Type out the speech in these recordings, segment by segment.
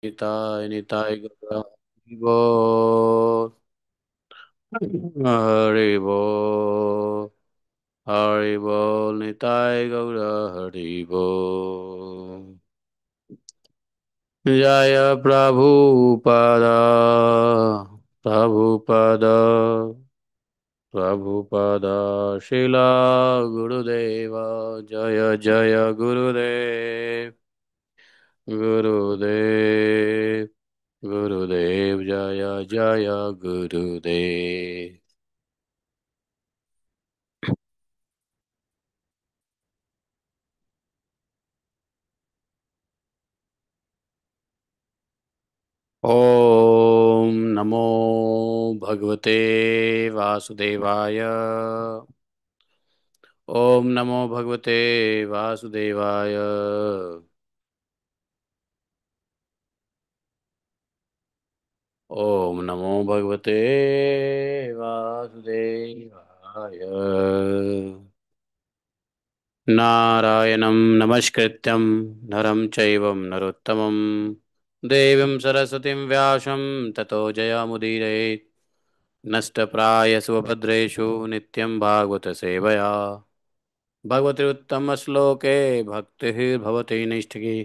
निताय निताय गौर हरि बोल। हरि बोल। हरि बोल निताय गौर हरि बोल। जय प्रभुपद। प्रभुपद। प्रभुपद। शिला गुरुदेव। जय जय गुरुदेव। गुरुदेव। गुरुदेव जय जय गुरुदेव। ओम नमो भगवते वासुदेवाय। ओम नमो भगवते वासुदेवाय। ओम नमो भगवते वासुदेवाय। नारायणं नमस्कृत्यं नरं चैव नरोत्तमं देवीं सरस्वतीं व्यासं ततो जयमुदीरयेत्। नष्टप्रायस्वभद्रेषु नित्यं भागवत सेवया भगवती उत्तमश्लोके भक्तिः भवति नैष्ठिकी।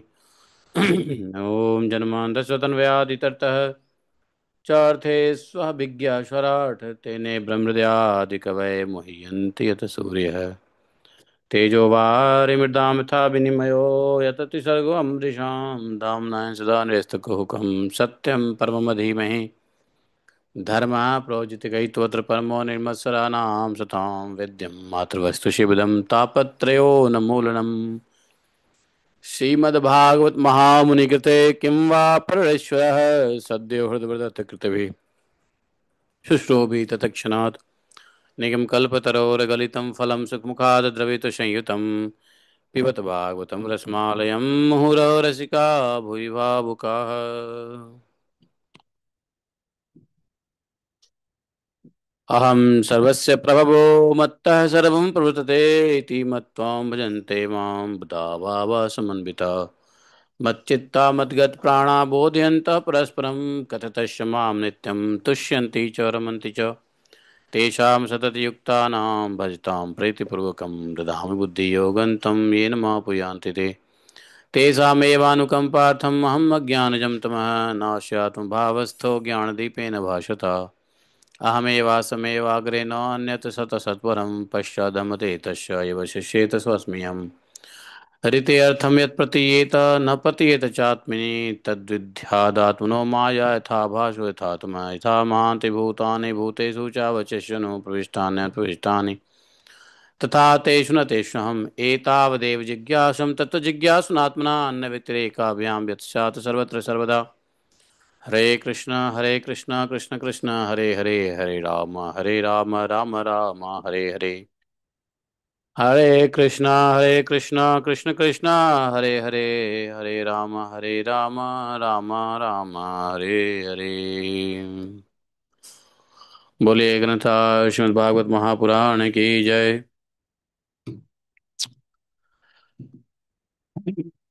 ॐ जन्मान्तस्वतन्व्याधितर्तः चार्थे स्वभिज्ञाश्वराट् तेने ब्रह्मृद्यादिकवये मुह्यन्ति यत् सूर्यः तेजो वारिमृदां यथा विनिमयो यतति सर्गो अमृषां धाम्ना सदा निरस्तकुहकं सत्यं परमं धीमहि धर्मः प्रोजितकैतवत्र परमो निर्मत्सराणां सतां वेद्यं मातृवस्तु शिवदं तापत्रयोन्मूलनम् श्रीमद्भागवत महामुनिकृते किं वा परमेश्वरः सद्यो हृदव्रतकृतभिः शुश्रोभि तत्क्षणात् निगम कल्पतरोर्गलितं फलं सुखमुखाद द्रवितसंयुतं पिबत भागवतं रसमालयं मुहुरो रसिका भुवि भावुकाः। अहं सर्वस्य प्रभवो मत्तः सर्वं प्रवर्तते इति मत्त्वं भजन्ते मां बुधा भावा समन्विता मच्चित्ता मद्गतप्राणा बोधयन्तः परस्परं कथयतश्च मां नित्यं तुष्यन्ति च रमन्ति च तेषां सततयुक्तानां भजतां प्रीतिपूर्वकं ददामि बुद्धियोगं तं येन मापुयान्ति ते तेषामेवानुकम्पार्थम् अहम् अज्ञानजं तमः नास्यात्म भावस्थो ज्ञानदीपेन भाषता अहमेवासमेवाग्रे नान्यत् सतसत्वरं पश्चादमते तस्य एव शिष्येत स्वस्म्यहम् हरितेऽर्थं यत् प्रतीयेत न प्रतीयेत चात्मनि तद्विद्यादात्मनो माया यथा भासो यथात्मा यथा महान्ति भूतानि भूतेषु चावचष्यनो प्रविष्टान्यप्रविष्टानि तथा तेषु न तेष्वहम् एतावदेव जिज्ञासं तत्त्वजिज्ञासुनात्मना अन्यव्यतिरेकाभ्यां यत् स्यात् सर्वत्र सर्वदा हरे कृष्ण कृष्ण कृष्ण हरे हरे हरे राम राम राम हरे हरे हरे कृष्ण कृष्ण कृष्ण हरे हरे हरे राम राम राम हरे हरे। बोलिए ग्रंथा श्रीमद् भागवत महापुराण की जय।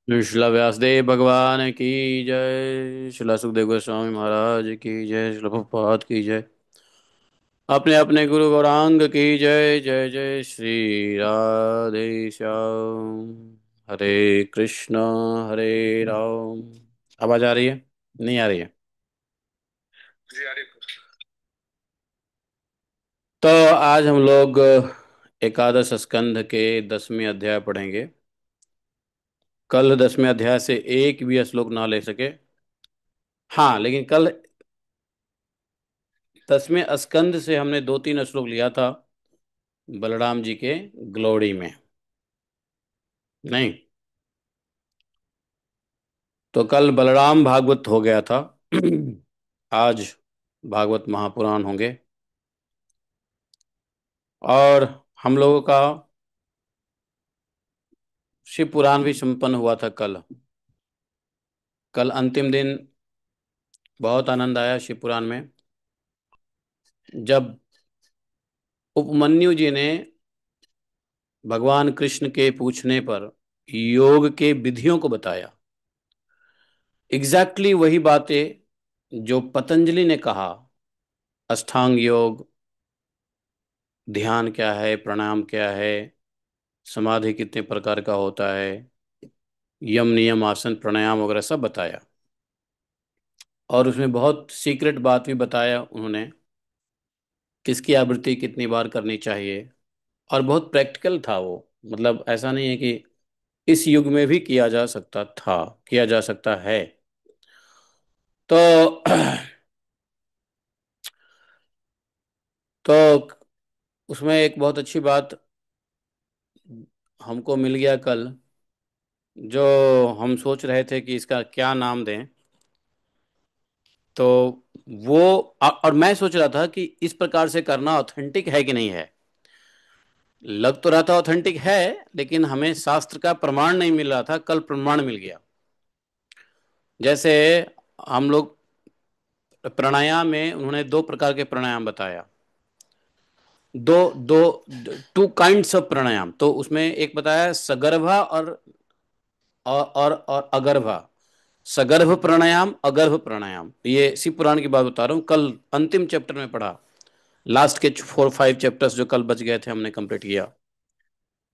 श्रील व्यासदेव भगवान की जय। श्रील सुखदेव गोस्वामी महाराज की जय। श्रील प्रभुपाद की जय। अपने अपने गुरु गौरांग की जय। जय जय श्री राधे श्याम। हरे कृष्ण हरे राम। आवाज आ रही है? नहीं आ रही है? तो आज हम लोग एकादश स्कंध के 10वें अध्याय पढ़ेंगे। कल 10वें अध्याय से एक भी श्लोक ना ले सके। हाँ, लेकिन कल 10वें स्कंध से हमने 2-3 श्लोक लिया था बलराम जी के ग्लोड़ी में। नहीं, तो कल बलराम भागवत हो गया था। आज भागवत महापुराण होंगे। और हम लोगों का शिव पुराण भी संपन्न हुआ था कल। कल अंतिम दिन बहुत आनंद आया शिव पुराण में, जब उपमन्यु जी ने भगवान कृष्ण के पूछने पर योग के विधियों को बताया। एग्जैक्टली वही बातें जो पतंजलि ने कहा। अष्टांग योग, ध्यान क्या है, प्राणायाम क्या है, समाधि कितने प्रकार का होता है, यम नियम आसन प्राणायाम वगैरह सब बताया। और उसमें बहुत सीक्रेट बात भी बताया उन्होंने, किसकी आवृत्ति कितनी बार करनी चाहिए। और बहुत प्रैक्टिकल था वो। मतलब ऐसा नहीं है कि इस युग में भी किया जा सकता था, किया जा सकता है। तो तो उसमें एक बहुत अच्छी बात हमको मिल गया कल, जो हम सोच रहे थे कि इसका क्या नाम दें। तो वो और मैं सोच रहा था कि इस प्रकार से करना ऑथेंटिक है कि नहीं है। लग तो रहा था ऑथेंटिक है, लेकिन हमें शास्त्र का प्रमाण नहीं मिल रहा था। कल प्रमाण मिल गया। जैसे हम लोग प्राणायाम में उन्होंने दो प्रकार के प्राणायाम बताया। दो दो टू काइंड्स ऑफ प्राणायाम। तो उसमें एक बताया सगर्भा और अगर्भा। सगर्भ प्राणायाम, अगर्भ प्राणायाम, ये शिव पुराण की बात बता रहा हूँ। कल अंतिम चैप्टर में पढ़ा। लास्ट के 4-5 चैप्टर्स जो कल बच गए थे हमने कंप्लीट किया।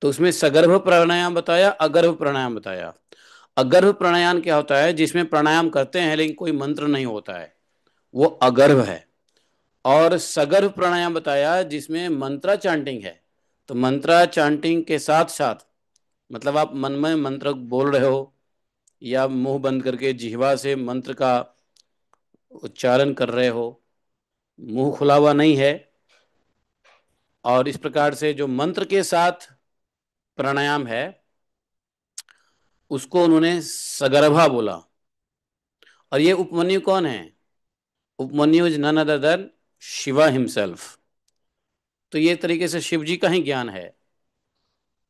तो उसमें सगर्भ प्राणायाम बताया, अगर्भ प्राणायाम बताया। अगर्भ प्राणायाम क्या होता है? जिसमें प्राणायाम करते हैं लेकिन कोई मंत्र नहीं होता है, वो अगर्भ है। और सगर्भ प्राणायाम बताया जिसमें मंत्रा चांटिंग है। तो मंत्रा चांटिंग के साथ साथ, मतलब आप मन में मंत्र बोल रहे हो या मुंह बंद करके जिह्वा से मंत्र का उच्चारण कर रहे हो, मुंह खुला हुआ नहीं है। और इस प्रकार से जो मंत्र के साथ प्राणायाम है, उसको उन्होंने सगर्भा बोला। और ये उपमन्यु कौन है? Upamanyu is none other than Shiva himself. तो ये तरीके से शिव जी का ही ज्ञान है।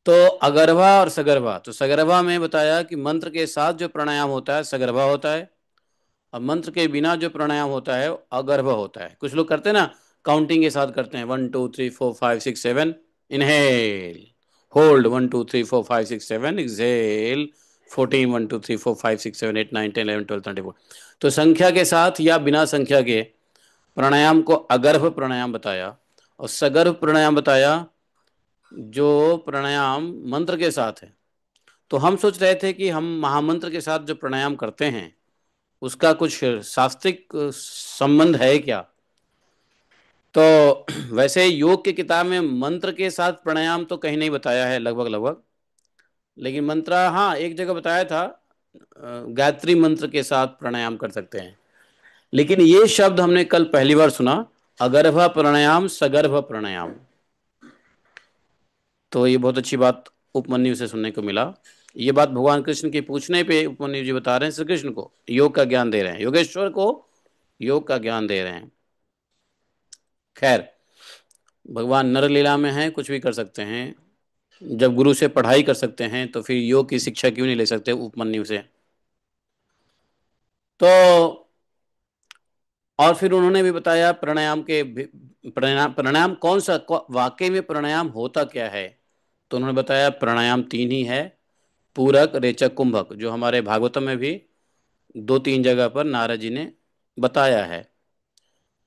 तो अगर्भा और सगर्भा, तो सगर्भा में बताया कि मंत्र के साथ जो प्राणायाम होता है सगर्भा होता है, और मंत्र के बिना जो प्राणायाम होता है अगर्भ होता है। कुछ लोग करते हैं ना, काउंटिंग के साथ करते हैं, 1 2 3 4 5 6 7, इनहेल, होल्ड 1 2 3 4 5 6 7, एक्सहेल 14, 1 2 3 4 5 6 7 8 9 10 11 12 13 14। तो संख्या के साथ या बिना संख्या के प्राणायाम को अगर्भ प्राणायाम बताया। और सगर्भ प्राणायाम बताया जो प्राणायाम मंत्र के साथ है। तो हम सोच रहे थे कि हम महामंत्र के साथ जो प्राणायाम करते हैं उसका कुछ शास्त्रिक संबंध है क्या। तो वैसे योग की किताब में मंत्र के साथ प्राणायाम तो कहीं नहीं बताया है, लगभग लगभग। लेकिन मंत्र, हाँ, एक जगह बताया था, गायत्री मंत्र के साथ प्राणायाम कर सकते हैं। लेकिन ये शब्द हमने कल पहली बार सुना, अगर्भ प्राणायाम, सगर्भ प्राणायाम। तो ये बहुत अच्छी बात उपमन्यु से सुनने को मिला। ये बात भगवान कृष्ण के पूछने पे उपमन्यु जी बता रहे हैं श्री कृष्ण को, योग का ज्ञान दे रहे हैं, योगेश्वर को योग का ज्ञान दे रहे हैं। खैर, भगवान नरलीला में हैं, कुछ भी कर सकते हैं। जब गुरु से पढ़ाई कर सकते हैं तो फिर योग की शिक्षा क्यों नहीं ले सकते उपमन्यु से। तो और फिर उन्होंने भी बताया प्राणायाम के प्राणायाम प्राणायाम कौन सा, वाकई में प्राणायाम होता क्या है। तो उन्होंने बताया प्राणायाम तीन ही है, पूरक, रेचक, कुंभक, जो हमारे भागवतम में भी 2-3 जगह पर नारद जी ने बताया है।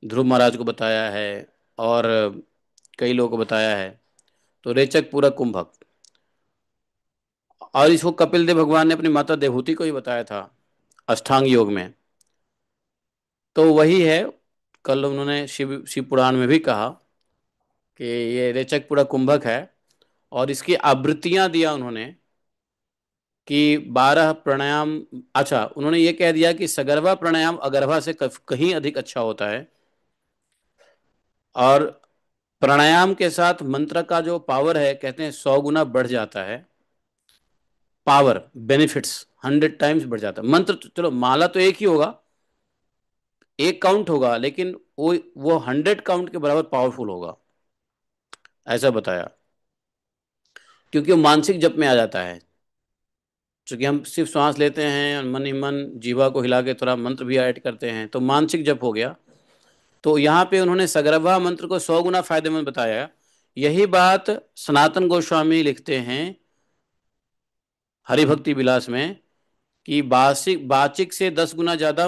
ध्रुव महाराज को बताया है और कई लोगों को बताया है। तो रेचक, पूरक, कुंभक। और इसको कपिल देव भगवान ने अपनी माता देवहूति को ही बताया था अष्टांग योग में। तो वही है, कल उन्होंने शिव शिव पुराण में भी कहा कि ये रेचक, पूरक, कुंभक है। और इसकी आवृत्तियां दिया उन्होंने कि 12 प्राणायाम। अच्छा, उन्होंने ये कह दिया कि सगर्भा प्राणायाम अगर्भा से कहीं अधिक अच्छा होता है। और प्राणायाम के साथ मंत्र का जो पावर है, कहते हैं 100 गुना बढ़ जाता है। पावर, बेनिफिट्स 100 टाइम्स बढ़ जाता है। मंत्र चलो माला तो एक ही होगा, एक काउंट होगा, लेकिन वो 100 काउंट के बराबर पावरफुल होगा, ऐसा बताया। क्योंकि वो मानसिक जप में आ जाता है। क्योंकि हम सिर्फ श्वास लेते हैं और मन ही मन जीवा को हिला के थोड़ा मंत्र भी ऐड करते हैं, तो मानसिक जप हो गया। तो यहाँ पे उन्होंने सगर्भा मंत्र को 100 गुना फायदेमंद बताया। यही बात सनातन गोस्वामी लिखते हैं हरिभक्ति विलास में, कि बासिक बाचिक से 10 गुना ज्यादा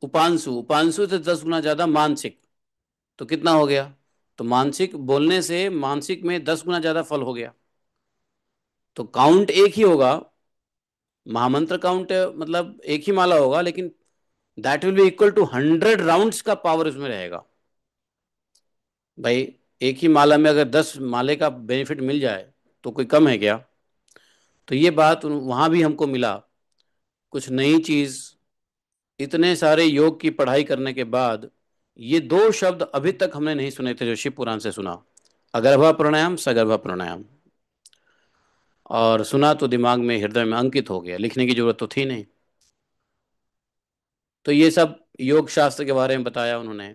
उपांशु, उपांशु से 10 गुना ज्यादा मानसिक, तो कितना हो गया? तो मानसिक बोलने से मानसिक में 10 गुना ज्यादा फल हो गया। तो काउंट एक ही होगा, महामंत्र काउंट मतलब एक ही माला होगा, लेकिन that will be equal to 100 rounds का पावर उसमें रहेगा। भाई एक ही माला में अगर 10 माले का बेनिफिट मिल जाए तो कोई कम है क्या? तो ये बात वहां भी हमको मिला, कुछ नई चीज। इतने सारे योग की पढ़ाई करने के बाद ये दो शब्द अभी तक हमने नहीं सुने थे जो शिव पुराण से सुना, अगर्भा प्राणायाम, सगर्भा प्राणायाम। और सुना तो दिमाग में हृदय में अंकित हो गया, लिखने की जरूरत तो थी नहीं। तो ये सब योग शास्त्र के बारे में बताया उन्होंने।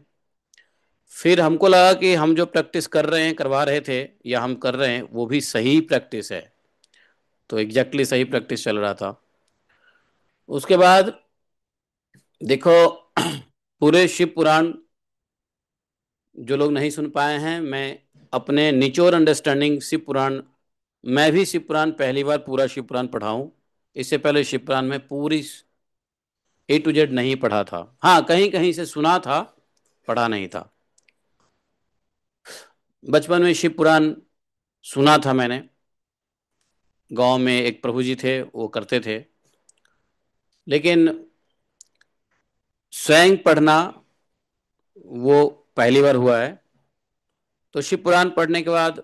फिर हमको लगा कि हम जो प्रैक्टिस कर रहे हैं, करवा रहे थे या हम कर रहे हैं, वो भी सही प्रैक्टिस है। तो एग्जैक्टली सही प्रैक्टिस चल रहा था। उसके बाद देखो पूरे शिव पुराण जो लोग नहीं सुन पाए हैं, मैं अपने निचोर अंडरस्टैंडिंग शिव पुराण, मैं भी शिव पुराण पहली बार पूरा शिव पुराण पढ़ा हूँ। इससे पहले शिव पुराण में पूरी A to Z नहीं पढ़ा था। हाँ, कहीं कहीं से सुना था, पढ़ा नहीं था। बचपन में शिव पुराण सुना था मैंने, गांव में एक प्रभु जी थे वो करते थे, लेकिन स्वयं पढ़ना वो पहली बार हुआ है। तो शिव पुराण पढ़ने के बाद,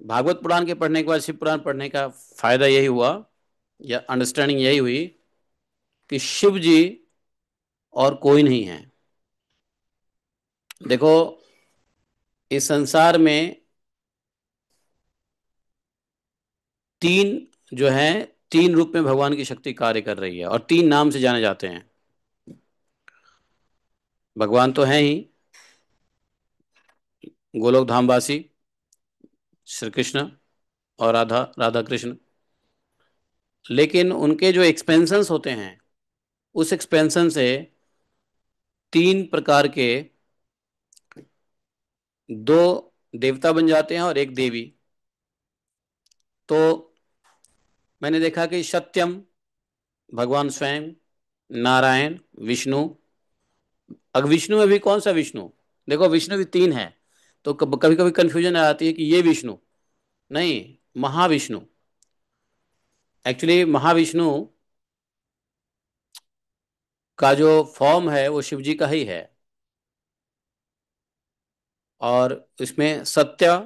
भागवत पुराण के पढ़ने के बाद शिव पुराण पढ़ने का फायदा यही हुआ, या अंडरस्टैंडिंग यही हुई कि शिव जी और कोई नहीं है। देखो इस संसार में तीन जो है, तीन रूप में भगवान की शक्ति कार्य कर रही है, और तीन नाम से जाने जाते हैं। भगवान तो हैं ही, गोलोक धामवासी श्री कृष्ण और राधा, राधा कृष्ण। लेकिन उनके जो एक्सपेंशंस होते हैं, उस एक्सपेंशन से तीन प्रकार के, दो देवता बन जाते हैं और एक देवी। तो मैंने देखा कि सत्यम भगवान स्वयं, नारायण, विष्णु। अब विष्णु में भी कौन सा विष्णु? देखो विष्णु भी तीन है, तो कभी कभी कंफ्यूजन आ जाती है कि ये विष्णु नहीं, महाविष्णु। एक्चुअली महाविष्णु का जो फॉर्म है वो शिव जी का ही है। और इसमें सत्य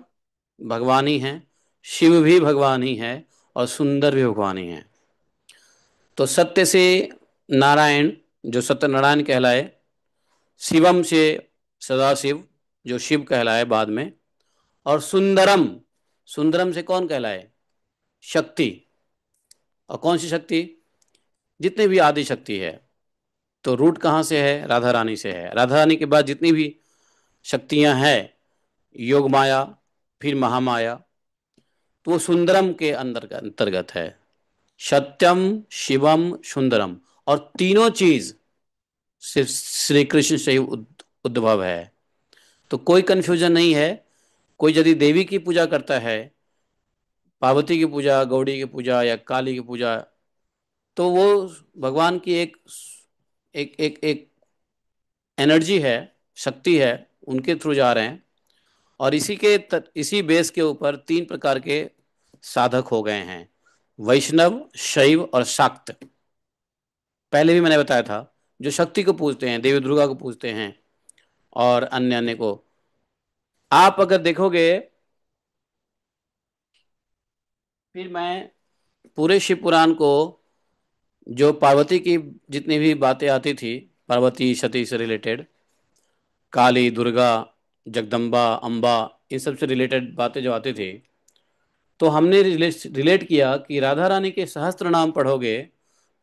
भगवान ही है, शिव भी भगवान ही है, और सुंदर भी भगवान ही है। तो सत्य से नारायण जो सत्यनारायण कहलाए, शिवम से सदाशिव जो शिव कहलाए बाद में, और सुंदरम, सुंदरम से कौन कहलाए? शक्ति। और कौन सी शक्ति? जितने भी आदि शक्ति है। तो रूट कहाँ से है? राधा रानी से है। राधा रानी के बाद जितनी भी शक्तियां हैं, योग माया, फिर महामाया, तो वो सुंदरम के अंदर का अंतर्गत है। सत्यम, शिवम, सुंदरम। और तीनों चीज सिर्फ श्री कृष्ण से ही उद्भव है। तो कोई कंफ्यूजन नहीं है। कोई यदि देवी की पूजा करता है, पार्वती की पूजा, गौड़ी की पूजा या काली की पूजा, तो वो भगवान की एक एक एक एक एनर्जी है, शक्ति है, उनके थ्रू जा रहे हैं। और इसी बेस के ऊपर तीन प्रकार के साधक हो गए हैं, वैष्णव, शैव और शाक्त। पहले भी मैंने बताया था, जो शक्ति को पूजते हैं, देवी दुर्गा को पूजते हैं, और अन्य अन्य को। आप अगर देखोगे, फिर मैं पूरे शिव पुराण को, जो पार्वती की जितनी भी बातें आती थी, पार्वती सती से रिलेटेड, काली, दुर्गा, जगदम्बा, अम्बा, इन सब से रिलेटेड बातें जो आती थी, तो हमने रिलेट किया कि राधा रानी के सहस्त्र नाम पढ़ोगे,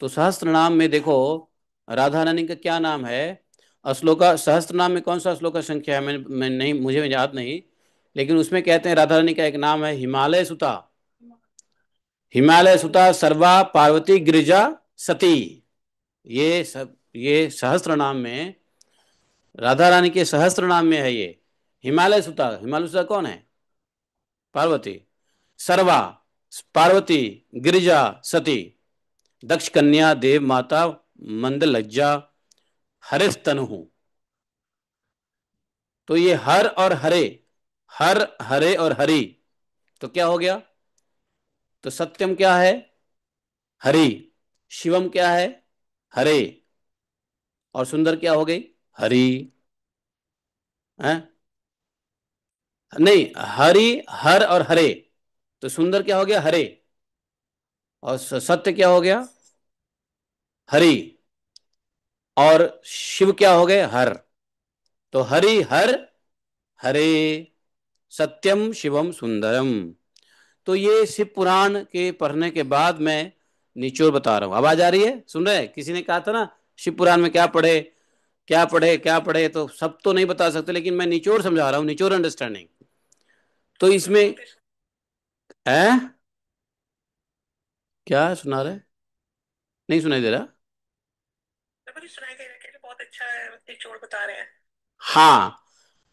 तो सहस्त्र नाम में देखो राधा रानी का क्या नाम है। श्लोका सहस्त्र नाम में कौन सा श्लोक का संख्या है, मैं नहीं, मुझे याद नहीं, लेकिन उसमें कहते हैं राधा रानी का एक नाम है हिमालय सुता। हिमालय सुता सर्वा पार्वती गिरिजा सती। ये सहस्त्र नाम में, राधा रानी के सहस्त्र नाम में है ये हिमालय सुता। हिमालय सुता कौन है? पार्वती। सर्वा, पार्वती, गिरिजा, सती, दक्ष कन्या, देव माता, मंद लज्जा, हरिस्तनु। तो ये हर और हरे, हर, हरे और हरि, तो क्या हो गया? तो सत्यम क्या है? हरि। शिवम क्या है? हरे। और सुंदर क्या हो गई? हरि। है? नहीं, हरि, हर और हरे, तो सुंदर क्या हो गया? हरे। और सत्य क्या हो गया? हरि। और शिव क्या हो गए? हर। तो हरि हर हरे, सत्यम शिवम सुंदरम। तो ये शिव पुराण के पढ़ने के बाद मैं निचोड़ बता रहा हूं। आवाज आ रही है? सुन रहे हैं? किसी ने कहा था ना शिव पुराण में क्या पढ़े, क्या पढ़े, क्या पढ़े, तो सब तो नहीं बता सकते, लेकिन मैं निचोड़ समझा रहा हूँ, निचोड़ अंडरस्टैंडिंग। तो इसमें है क्या सुना रहे? नहीं सुनाई दे रहा? मुझे सुनाई दे रहा है, बहुत अच्छा है, निचोड़ बता रहे हैं। हाँ।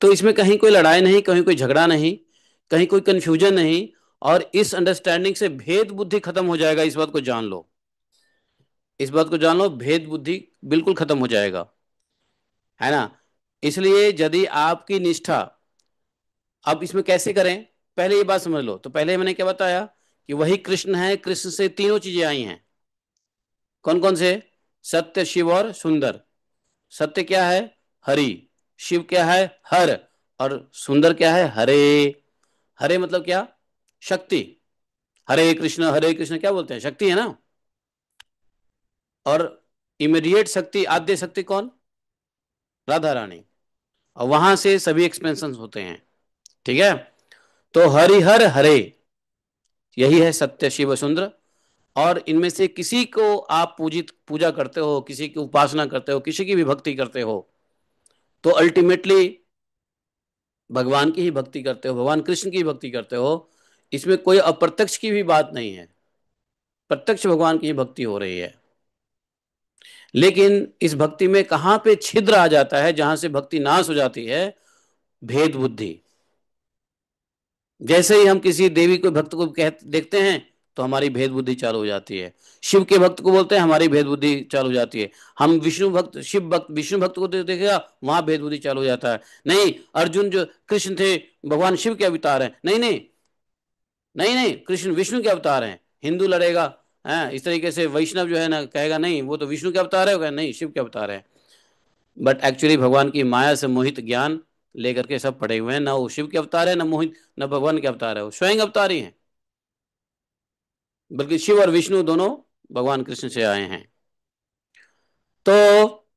तो इसमें कहीं कोई लड़ाई नहीं, कहीं कोई झगड़ा नहीं, कहीं कोई कंफ्यूजन नहीं। और इस अंडरस्टैंडिंग से भेद बुद्धि खत्म हो जाएगा, इस बात को जान लो। इस बात को जान लो, भेद बुद्धि बिल्कुल खत्म हो जाएगा, है ना? इसलिए यदि आपकी निष्ठा, अब इसमें कैसे करें? पहले ये बात समझ लो। तो पहले मैंने क्या बताया कि वही कृष्ण है, कृष्ण से तीनों चीजें आई हैं। कौन कौन से? सत्य, शिव और सुंदर। सत्य क्या है? हरि। शिव क्या है? हर। और सुंदर क्या है? हरे। हरे मतलब क्या? शक्ति। हरे कृष्ण क्या बोलते हैं? शक्ति है ना। और इमीडिएट शक्ति, आद्य शक्ति कौन? राधा रानी। और वहां से सभी एक्सपेंशन होते हैं। ठीक है? तो हरिहर हरे, यही है सत्य शिव सुंदर। और इनमें से किसी को आप पूजित पूजा करते हो, किसी की उपासना करते हो, किसी की भी भक्ति करते हो, तो अल्टीमेटली भगवान की ही भक्ति करते हो, भगवान कृष्ण की भक्ति करते हो। इसमें कोई अप्रत्यक्ष की भी बात नहीं है, प्रत्यक्ष भगवान की ही भक्ति हो रही है। लेकिन इस भक्ति में कहां पे छिद्र आ जाता है, जहां से भक्ति नाश हो जाती है? भेद बुद्धि। जैसे ही हम किसी देवी को भक्त को कह देखते हैं, तो हमारी भेद बुद्धि चालू हो जाती है। शिव के भक्त को बोलते हैं, हमारी भेद बुद्धि चालू हो जाती है। हम विष्णु भक्त, शिव भक्त, विष्णु भक्त को देखेगा, वहां भेद बुद्धि चालू हो जाता है। नहीं, अर्जुन जो कृष्ण थे, भगवान शिव के अवतार हैं। नहीं नहीं, नहीं नहीं, कृष्ण विष्णु के अवतार हैं। हिंदू लड़ेगा, है इस तरीके से। वैष्णव जो है ना, कहेगा नहीं वो तो विष्णु के अवतार है, कहेगा नहीं शिव के अवतार है। बट एक्चुअली भगवान की माया से मोहित ज्ञान लेकर के सब पड़े हुए हैं। ना वो शिव के अवतार है, ना मोहित, ना भगवान के अवतार है, वो स्वयं अवतार ही है। बल्कि शिव और विष्णु दोनों भगवान कृष्ण से आए हैं। तो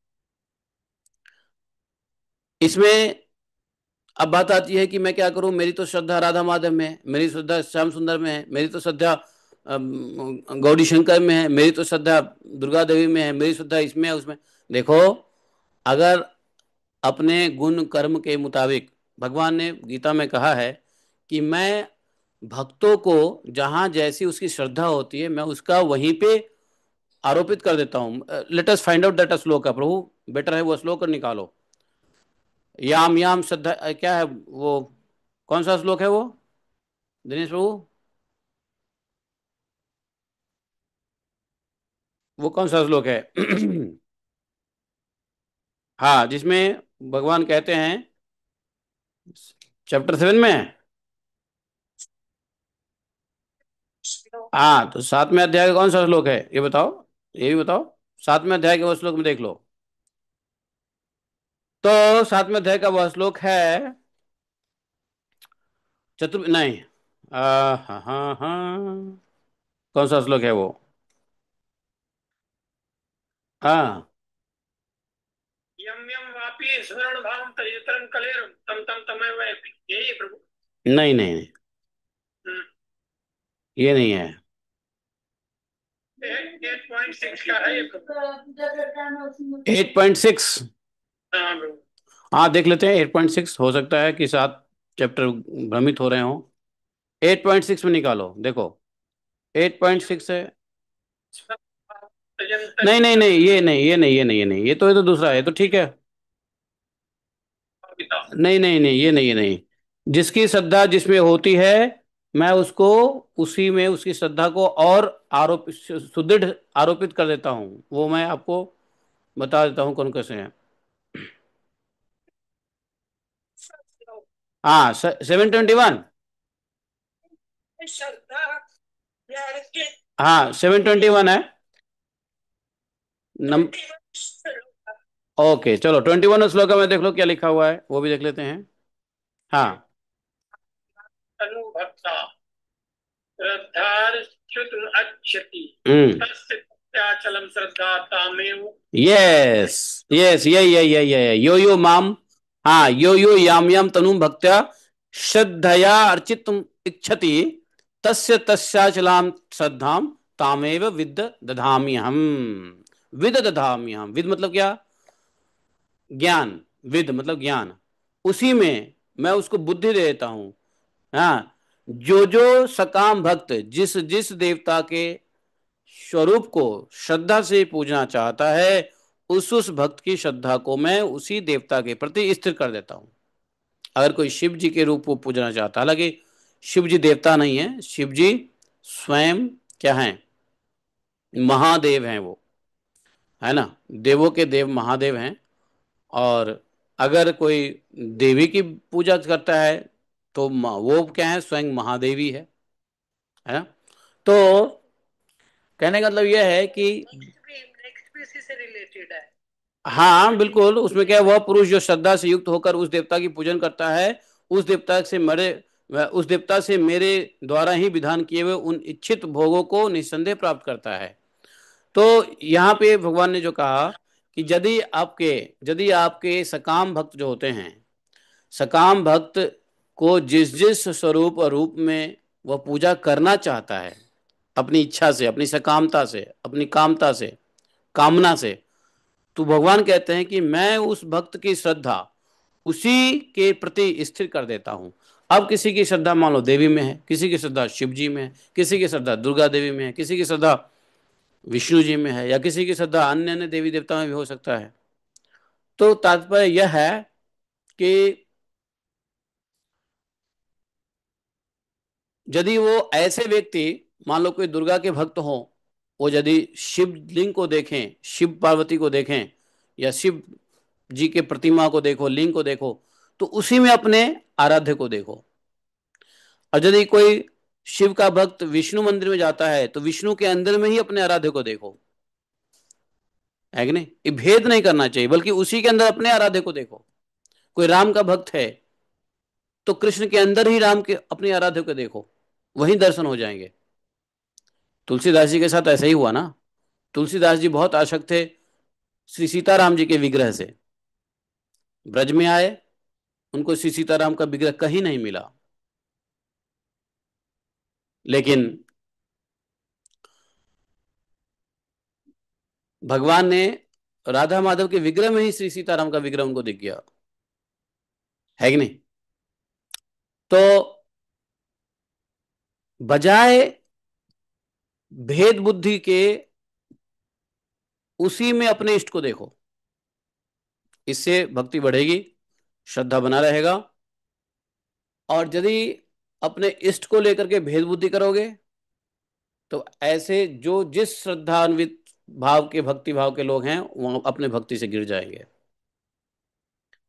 इसमें अब बात आती है कि मैं क्या करूं? मेरी तो श्रद्धा राधा माधव में है, मेरी श्रद्धा श्याम सुंदर में है, मेरी तो श्रद्धा गौरी शंकर में है, मेरी तो श्रद्धा दुर्गा देवी में है, मेरी श्रद्धा इसमें है, उसमें। देखो, अगर अपने गुण कर्म के मुताबिक, भगवान ने गीता में कहा है कि मैं भक्तों को जहां जैसी उसकी श्रद्धा होती है, मैं उसका वहीं पे आरोपित कर देता हूं। Let us find out that श्लोक है प्रभु, बेटर है वो श्लोक निकालो। याम याम श्रद्धा क्या है वो? कौन सा श्लोक है वो, दिनेश प्रभु? वो कौन सा श्लोक है? हाँ, जिसमें भगवान कहते हैं, चैप्टर 7 में है। हाँ, तो 7वें अध्याय का कौन सा श्लोक है ये बताओ? ये भी बताओ। 7वें अध्याय के वो श्लोक में देख लो। तो 7वें अध्याय का वह श्लोक है, चतुर् नहीं, हाँ हाँ हाँ, कौन सा श्लोक है वो? हाँ, यम यम वापि स्मरण भाव तजितरं कलेरं तम तम तमेव एपि। यही है प्रभु? नहीं नहीं नहीं, ये नहीं है। 8.6 का है ये प्रभु। 8.6? हाँ प्रभु। हाँ, देख लेते हैं। 8.6 हो सकता है कि 7 चैप्टर भ्रमित हो रहे हो। 8.6 में निकालो, देखो। 8.6 है। नहीं नहीं नहीं, ये नहीं, ये नहीं, ये नहीं, ये नहीं, ये तो दूसरा है, ये तो ठीक है। नहीं नहीं नहीं, ये नहीं, ये नहीं। जिसकी श्रद्धा जिसमें होती है, मैं उसको उसी में उसकी श्रद्धा को और आरोप सुदृढ़ आरोपित कर देता हूँ। वो मैं आपको बता देता हूँ कौन कैसे हैं। हाँ, 721। हाँ, 721 है। नम ओके, चलो 21 श्लोक में देख लो क्या लिखा हुआ है, वो भी देख लेते हैं। हाँ। अनुभक्ता श्रद्धाच्युत अच्छति तस्य त्याचलम श्रद्धा तामेव। यस, यस, ये यो यो माम। हाँ, यो यो याम याम तनुम भक्त्या श्रद्धया अर्चितुम इच्छति तस्य तस्याचलाम श्रद्धाम तामेव विद दधामि हम। विद दधामि हम, विद मतलब क्या? ज्ञान। विद मतलब ज्ञान। उसी में मैं उसको बुद्धि दे देता हूं। हाँ, जो जो सकाम भक्त जिस जिस देवता के स्वरूप को श्रद्धा से पूजना चाहता है, उस भक्त की श्रद्धा को मैं उसी देवता के प्रति स्थिर कर देता हूं। अगर कोई शिव जी के रूप को पूजना चाहता है, हालांकि शिव जी देवता नहीं है, शिव जी स्वयं क्या है? महादेव हैं वो, है ना। देवों के देव महादेव हैं। और अगर कोई देवी की पूजा करता है तो वो क्या है? स्वयं महादेवी है ना। तो कहने का मतलब यह है कि नेक्स्ट भी इसी से रिलेटेड है। हाँ बिल्कुल, उसमें क्या है, वह पुरुष जो श्रद्धा से युक्त होकर उस देवता की पूजन करता है, उस देवता से मरे उस देवता से मेरे द्वारा ही विधान किए हुए उन इच्छित भोगों को निस्संदेह प्राप्त करता है। तो यहाँ पे भगवान ने जो कहा कि यदि आपके सकाम भक्त जो होते हैं, सकाम भक्त को जिस जिस स्वरूप और रूप में वह पूजा करना चाहता है, अपनी इच्छा से, अपनी सकामता से, अपनी कामता से, कामना से, तो भगवान कहते हैं कि मैं उस भक्त की श्रद्धा उसी के प्रति स्थिर कर देता हूं। अब किसी की श्रद्धा मान लो देवी में है, किसी की श्रद्धा शिव जी में है, किसी की श्रद्धा दुर्गा देवी में है, किसी की श्रद्धा विष्णु जी में है, या किसी की श्रद्धा अन्य अन्य देवी देवता में भी हो सकता है। तो तात्पर्य यह है कि यदि वो ऐसे व्यक्ति, मान लो कोई दुर्गा के भक्त हो, वो यदि शिव लिंग को देखें, शिव पार्वती को देखें, या शिव जी के प्रतिमा को देखो, लिंग को देखो, तो उसी में अपने आराध्य को देखो। और यदि कोई शिव का भक्त विष्णु मंदिर में जाता है तो विष्णु के अंदर में ही अपने आराध्य को देखो। है कि नहीं? ये भेद नहीं करना चाहिए, बल्कि उसी के अंदर अपने आराध्य को देखो। कोई राम का भक्त है तो कृष्ण के अंदर ही राम के अपने आराध्य को देखो, वही दर्शन हो जाएंगे। तुलसीदास जी के साथ ऐसा ही हुआ ना। तुलसीदास जी बहुत आसक्त थे श्री सीताराम जी के विग्रह से। ब्रज में आए, उनको श्री सीताराम का विग्रह कहीं नहीं मिला, लेकिन भगवान ने राधा माधव के विग्रह में ही श्री सीताराम का विग्रह उनको दिख गया। है कि नहीं? तो बजाय भेद बुद्धि के उसी में अपने इष्ट को देखो, इससे भक्ति बढ़ेगी, श्रद्धा बना रहेगा। और यदि अपने इष्ट को लेकर के भेद बुद्धि करोगे तो ऐसे जो जिस श्रद्धान्वित भाव के, भक्ति भाव के लोग हैं, वो अपने भक्ति से गिर जाएंगे।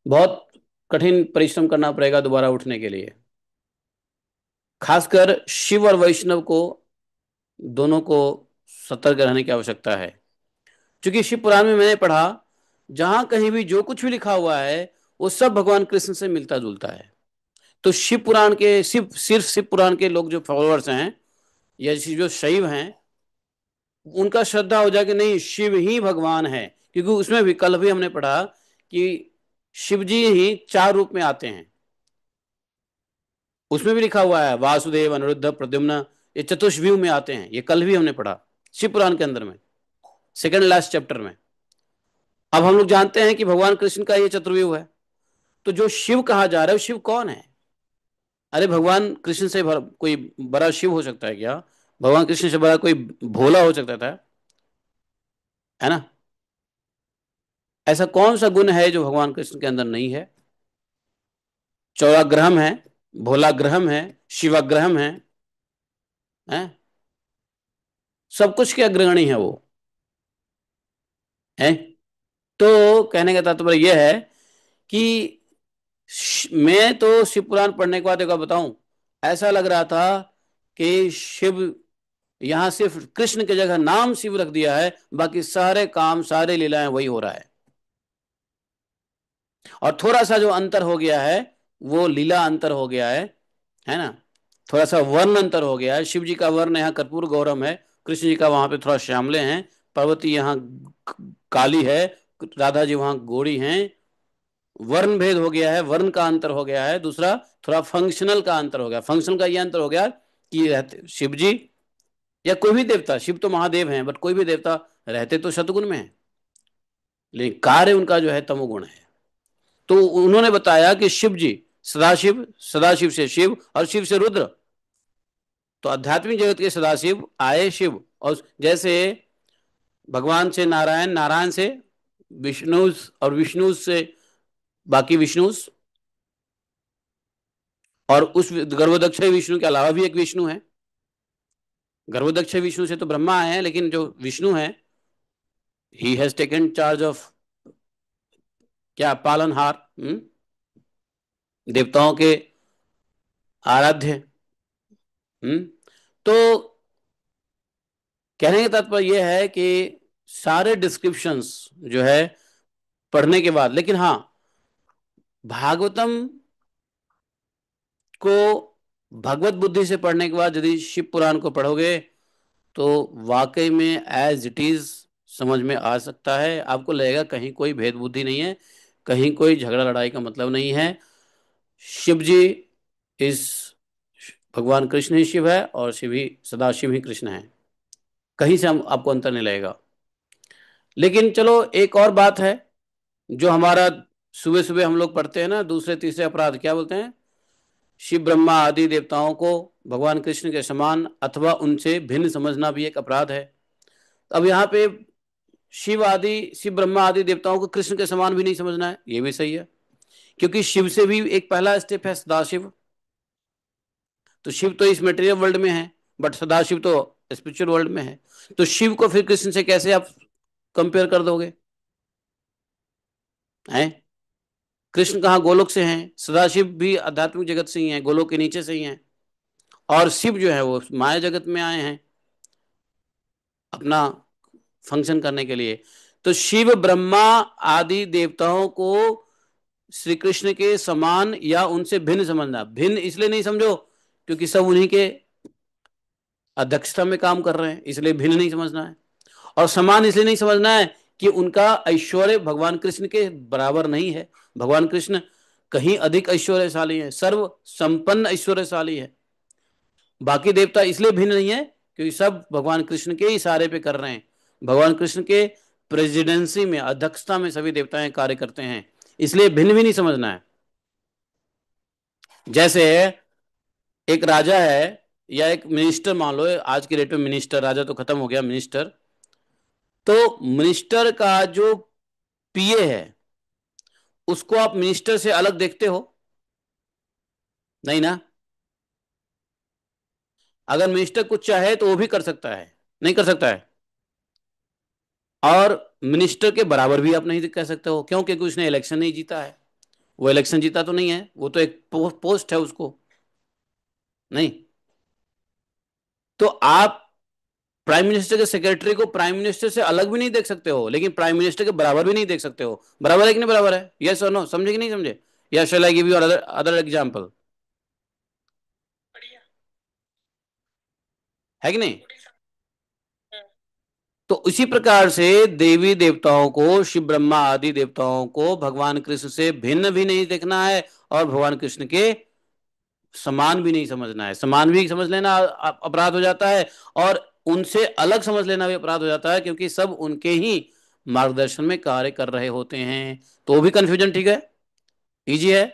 बहुत कठिन परिश्रम करना पड़ेगा दोबारा उठने के लिए। खासकर शिव और वैष्णव को, दोनों को सतर्क रहने की आवश्यकता है। क्योंकि शिव पुराण में मैंने पढ़ा, जहां कहीं भी जो कुछ भी लिखा हुआ है वो सब भगवान कृष्ण से मिलता जुलता है। तो शिव पुराण के, सिर्फ शिव पुराण के लोग जो फॉलोअर्स हैं, या जो शैव हैं, उनका श्रद्धा हो जाए कि नहीं शिव ही भगवान है। क्योंकि उसमें भी कल भी हमने पढ़ा कि शिव जी ही चार रूप में आते हैं। उसमें भी लिखा हुआ है वासुदेव, अनिरुद्ध, प्रद्युम्न, ये चतुष्व्यूह में आते हैं। ये कल भी हमने पढ़ा शिव पुराण के अंदर में, सेकंड लास्ट चैप्टर में। अब हम लोग जानते हैं कि भगवान कृष्ण का ये चतुर्व्यूह है। तो जो शिव कहा जा रहा है वो शिव कौन है? अरे भगवान कृष्ण से कोई बड़ा शिव हो सकता है क्या? भगवान कृष्ण से बड़ा कोई भोला हो सकता था? है ना। ऐसा कौन सा गुण है जो भगवान कृष्ण के अंदर नहीं है? चौराग्रहम है, भोलाग्रहम है, शिवाग्रहम है। हैं, सब कुछ के अग्रगणी है वो। है। तो कहने का तात्पर्य यह है कि मैं तो शिव पुराण पढ़ने के बाद एक बार बताऊं, ऐसा लग रहा था कि शिव, यहां सिर्फ कृष्ण की जगह नाम शिव रख दिया है, बाकी सारे काम सारे लीलाएं वही हो रहा है। और थोड़ा सा जो अंतर हो गया है, वो लीला अंतर हो गया है ना। थोड़ा सा वर्ण अंतर हो गया है। शिव जी का वर्ण यहाँ कर्पूर गौरम है, कृष्ण जी का वहां पे थोड़ा श्यामले हैं, पार्वती यहाँ काली है, राधा जी वहां गोरी हैं। वर्ण भेद हो गया है, वर्ण का अंतर हो गया है। दूसरा, थोड़ा फंक्शनल का अंतर हो गया। फंक्शनल का ये अंतर हो गया कि रहते शिव जी या कोई भी देवता, शिव तो महादेव हैं, बट कोई भी देवता रहते तो शतगुण में है, लेकिन कार्य उनका जो है तमोगुण है। तो उन्होंने बताया कि शिव जी सदाशिव, सदाशिव से शिव और शिव से रुद्र। तो आध्यात्मिक जगत के सदाशिव आए शिव, और जैसे भगवान से नारायण, नारायण से विष्णु, और विष्णु से बाकी विष्णु, और उस गर्भोदक्ष विष्णु के अलावा भी एक विष्णु है। गर्भोदक्ष विष्णु से तो ब्रह्मा आए हैं, लेकिन जो विष्णु है, he has taken charge of क्या, पालनहार, देवताओं के आराध्य। हम्म तो कहने का तात्पर्य यह है कि सारे डिस्क्रिप्शंस जो है पढ़ने के बाद, लेकिन हाँ, भागवतम को भगवत बुद्धि से पढ़ने के बाद यदि शिव पुराण को पढ़ोगे, तो वाकई में एज इट इज समझ में आ सकता है। आपको लगेगा कहीं कोई भेद बुद्धि नहीं है, कहीं कोई झगड़ा लड़ाई का मतलब नहीं है। शिव जी इस, भगवान कृष्ण ही शिव है और शिव ही, सदाशिव ही कृष्ण है। कहीं से हम आपको अंतर नहीं लगेगा। लेकिन चलो एक और बात है, जो हमारा सुबह सुबह हम लोग पढ़ते हैं ना, दूसरे तीसरे अपराध क्या बोलते हैं, शिव ब्रह्मा आदि देवताओं को भगवान कृष्ण के समान अथवा उनसे भिन्न समझना भी एक अपराध है। अब यहाँ पे शिव आदि, शिव ब्रह्मा आदि देवताओं को कृष्ण के समान भी नहीं समझना है, ये भी सही है। क्योंकि शिव से भी एक पहला स्टेप है सदाशिव। तो शिव तो इस मटेरियल वर्ल्ड में है, बट सदाशिव तो स्पिरिचुअल वर्ल्ड में है। तो शिव को फिर कृष्ण से कैसे आप कंपेयर कर दोगे? हैं, कृष्ण कहाँ गोलोक से हैं, सदाशिव भी आध्यात्मिक जगत से ही हैं, गोलोक के नीचे से ही हैं। और शिव जो है वो माया जगत में आए हैं अपना फंक्शन करने के लिए। तो शिव ब्रह्मा आदि देवताओं को श्री कृष्ण के समान या उनसे भिन्न समझना, भिन्न इसलिए नहीं समझो क्योंकि सब उन्हीं के अध्यक्षता में काम कर रहे हैं, इसलिए भिन्न नहीं समझना है। और समान इसलिए नहीं समझना है कि उनका ऐश्वर्य भगवान कृष्ण के बराबर नहीं है। भगवान कृष्ण कहीं अधिक ऐश्वर्यशाली है, सर्व संपन्न ऐश्वर्यशाली है। बाकी देवता इसलिए भिन्न नहीं है क्योंकि सब भगवान कृष्ण के इशारे पे कर रहे हैं। भगवान कृष्ण के प्रेसिडेंसी में, अध्यक्षता में सभी देवताएं कार्य करते हैं, इसलिए भिन्न भी नहीं समझना है। जैसे एक राजा है या एक मिनिस्टर, मान लो आज के डेट में मिनिस्टर, राजा तो खत्म हो गया, मिनिस्टर। तो मिनिस्टर का जो पीए है, उसको आप मिनिस्टर से अलग देखते हो? नहीं ना। अगर मिनिस्टर कुछ चाहे तो वो भी कर सकता है, नहीं कर सकता है? और मिनिस्टर के बराबर भी आप नहीं कह सकते हो, क्यों? क्योंकि उसने इलेक्शन नहीं जीता है। वो इलेक्शन जीता तो नहीं है, वो तो एक पोस्ट है उसको। नहीं। तो आप प्राइम मिनिस्टर के सेक्रेटरी को प्राइम मिनिस्टर से अलग भी नहीं देख सकते हो, लेकिन प्राइम मिनिस्टर के बराबर भी नहीं देख सकते हो। बराबर है कि नहीं बराबर है? यस और नो, समझे कि नहीं समझे? या shall I give you other other example? है कि नहीं? तो इसी प्रकार से देवी देवताओं को, शिव ब्रह्मा आदि देवताओं को भगवान कृष्ण से भिन्न भी नहीं देखना है, और भगवान कृष्ण के समान भी नहीं समझना है। समान भी समझ लेना अपराध हो जाता है, और उनसे अलग समझ लेना भी अपराध हो जाता है, क्योंकि सब उनके ही मार्गदर्शन में कार्य कर रहे होते हैं। तो वो भी कंफ्यूजन, ठीक है, इजी है,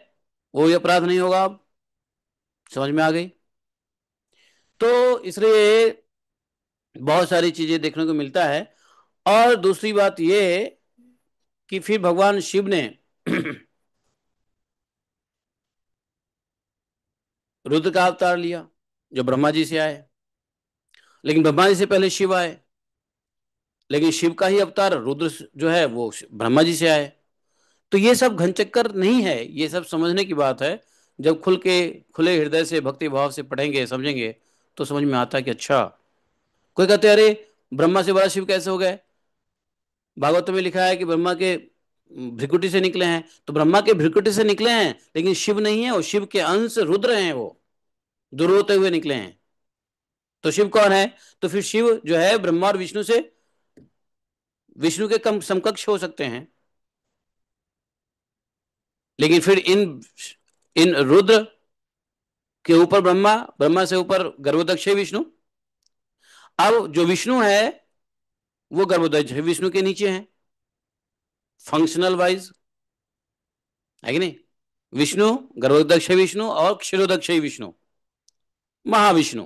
वो भी अपराध नहीं होगा। अब समझ में आ गई? तो इसलिए बहुत सारी चीजें देखने को मिलता है। और दूसरी बात ये कि फिर भगवान शिव ने रुद्र का अवतार लिया, जो ब्रह्मा जी से आए। लेकिन ब्रह्मा जी से पहले शिव आए, लेकिन शिव का ही अवतार रुद्र जो है वो ब्रह्मा जी से आए। तो ये सब घनचक्कर नहीं है, ये सब समझने की बात है। जब खुले हृदय से भक्ति भाव से पढ़ेंगे समझेंगे तो समझ में आता है कि अच्छा। कोई कहते हैं अरे ब्रह्मा से बड़ा शिव कैसे हो गए, भागवत में लिखा है कि ब्रह्मा के भृकुटी से निकले हैं, तो ब्रह्मा के भृकुटी से निकले हैं लेकिन शिव नहीं है, वो शिव के अंश रुद्र हैं, वो दूर होते हुए निकले हैं। तो शिव कौन है? तो फिर शिव जो है ब्रह्मा और विष्णु से, विष्णु के कम समकक्ष हो सकते हैं। लेकिन फिर इन इन रुद्र के ऊपर ब्रह्मा, ब्रह्मा से ऊपर गर्भोदक्ष विष्णु। अब जो विष्णु है वो गर्भोदक्ष विष्णु के नीचे है, फंक्शनल वाइज, है कि नहीं? विष्णु, गर्भोदक्ष विष्णु और क्षीरोदक्ष विष्णु, महाविष्णु।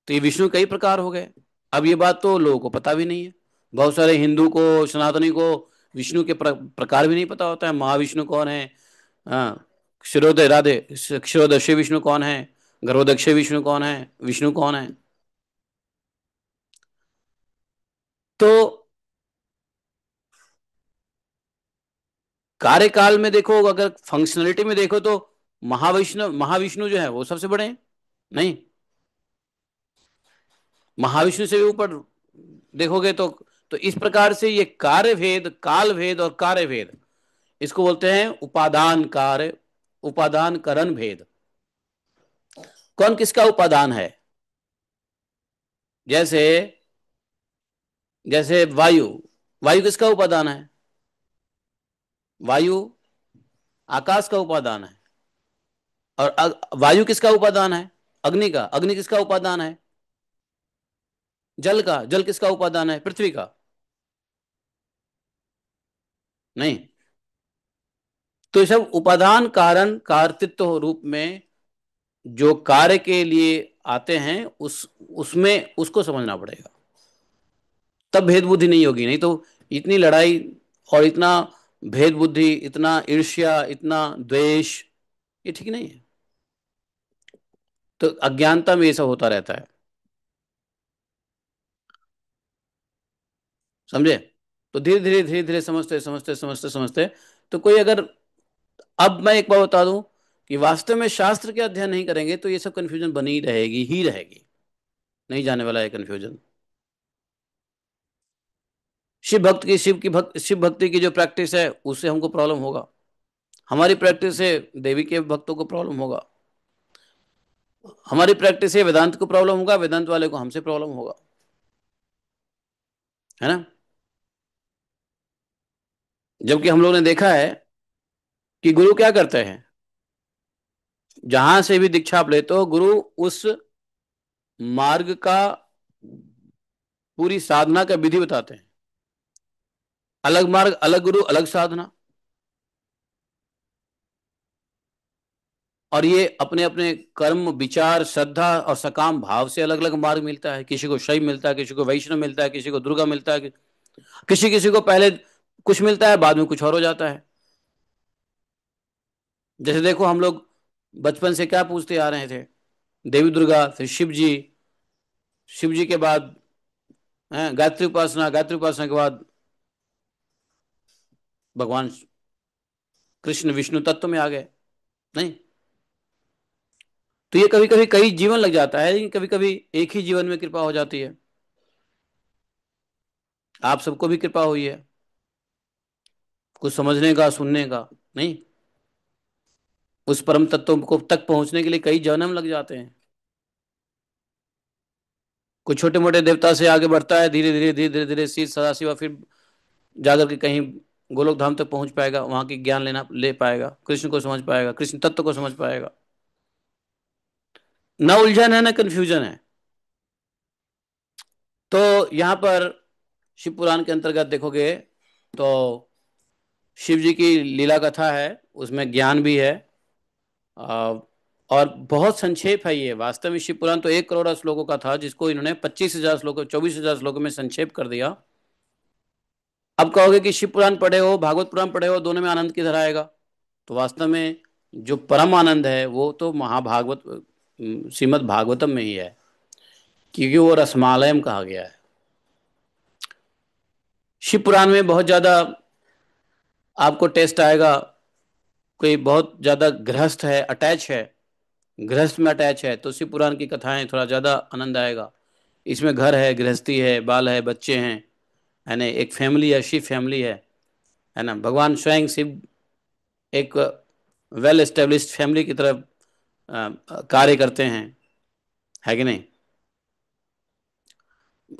तो ये विष्णु कई प्रकार हो गए। अब ये बात तो लोगों को पता भी नहीं है। बहुत सारे हिंदू को, सनातनी को विष्णु के प्रकार भी नहीं पता होता है। महाविष्णु कौन है, हाँ, क्षीरोदय राधे, क्षीरोदक्ष विष्णु कौन है, गर्भोदक्ष विष्णु कौन है, विष्णु कौन है। तो कार्यकाल में देखो, अगर फंक्शनलिटी में देखो तो महाविष्णु जो है वो सबसे बड़े हैं। नहीं, महाविष्णु से भी ऊपर देखोगे तो इस प्रकार से ये कार्य भेद, काल भेद और कार्य भेद, इसको बोलते हैं उपादान कार्य, उपादान करण भेद। कौन किसका उपादान है? जैसे जैसे वायु, वायु किसका उपादान है? वायु आकाश का उपादान है। और वायु किसका उपादान है? अग्नि का। अग्नि किसका उपादान है? जल का। जल किसका उपादान है? पृथ्वी का। नहीं, तो ये सब उपादान कारण कार्तित्व रूप में जो कार्य के लिए आते हैं, उसमें उसको समझना पड़ेगा, तब भेद बुद्धि नहीं होगी। नहीं तो इतनी लड़ाई और इतना भेद बुद्धि, इतना ईर्ष्या, इतना द्वेष, ये ठीक नहीं है। तो अज्ञानता में ये सब होता रहता है, समझे? तो धीरे धीरे धीरे धीरे समझते समझते समझते समझते, तो कोई अगर, अब मैं एक बार बता दूं कि वास्तव में शास्त्र के अध्ययन नहीं करेंगे तो ये सब कंफ्यूजन बनी रहेगी ही रहेगी, नहीं जाने वाला है कंफ्यूजन। शिव भक्ति की जो प्रैक्टिस है उससे हमको प्रॉब्लम होगा, हमारी प्रैक्टिस से देवी के भक्तों को प्रॉब्लम होगा, हमारी प्रैक्टिस से वेदांत को प्रॉब्लम होगा, वेदांत वाले को हमसे प्रॉब्लम होगा, है ना? जबकि हम लोग ने देखा है कि गुरु क्या करते हैं, जहां से भी दीक्षा आप लेते हो, गुरु उस मार्ग का, पूरी साधना का विधि बताते हैं। अलग मार्ग, अलग गुरु, अलग साधना। और ये अपने अपने कर्म, विचार, श्रद्धा और सकाम भाव से अलग अलग मार्ग मिलता है। किसी को शैव मिलता है, किसी को वैष्णव मिलता है, किसी को दुर्गा मिलता है, किसी किसी को पहले कुछ मिलता है बाद में कुछ और हो जाता है। जैसे देखो हम लोग बचपन से क्या पूछते आ रहे थे, देवी दुर्गा, फिर शिव जी, शिव जी के बाद गायत्री उपासना, गायत्री उपासना के बाद भगवान कृष्ण विष्णु तत्व में आ गए। नहीं, तो ये कभी कभी कई जीवन लग जाता है, लेकिन कभी कभी एक ही जीवन में कृपा हो जाती है। आप सबको भी कृपा हुई है कुछ समझने का, सुनने का। नहीं, उस परम तत्व को तक पहुंचने के लिए कई जन्म लग जाते हैं। कुछ छोटे मोटे देवता से आगे बढ़ता है, धीरे धीरे धीरे धीरे धीरे शीर्ष सदाशिव, और फिर जाकर के कहीं गोलोक धाम तक पहुंच पाएगा, वहां की ज्ञान ले पाएगा, कृष्ण को समझ पाएगा, कृष्ण तत्व को समझ पाएगा। न उलझन है, न कंफ्यूजन है। तो यहां पर शिव पुराण के अंतर्गत देखोगे तो शिव जी की लीला कथा है, उसमें ज्ञान भी है। आ, और बहुत संक्षेप है ये। वास्तव में शिव पुराण तो 1 करोड़ श्लोकों का था, जिसको इन्होंने 25,000 श्लोकों, 24,000 श्लोकों में संक्षेप कर दिया। अब कहोगे कि शिव पुराण पढ़े हो, भागवत पुराण पढ़े हो, दोनों में आनंद किधर आएगा? तो वास्तव में जो परम आनंद है वो तो महाभागवत, श्रीमद् भागवतम में ही है। क्योंकि वो रसमालयम कहा गया है। शिव पुराण में बहुत ज्यादा आपको टेस्ट आएगा। कोई बहुत ज्यादा गृहस्थ है, अटैच है, गृहस्थ में अटैच है, तो शिव पुराण की कथाएं थोड़ा ज्यादा आनंद आएगा। इसमें घर है, गृहस्थी है, बाल है, बच्चे हैं, है ना, एक फैमिली है, शिव फैमिली है ना। भगवान स्वयं शिव एक वेल एस्टेब्लिश्ड फैमिली की तरफ कार्य करते हैं, है कि नहीं।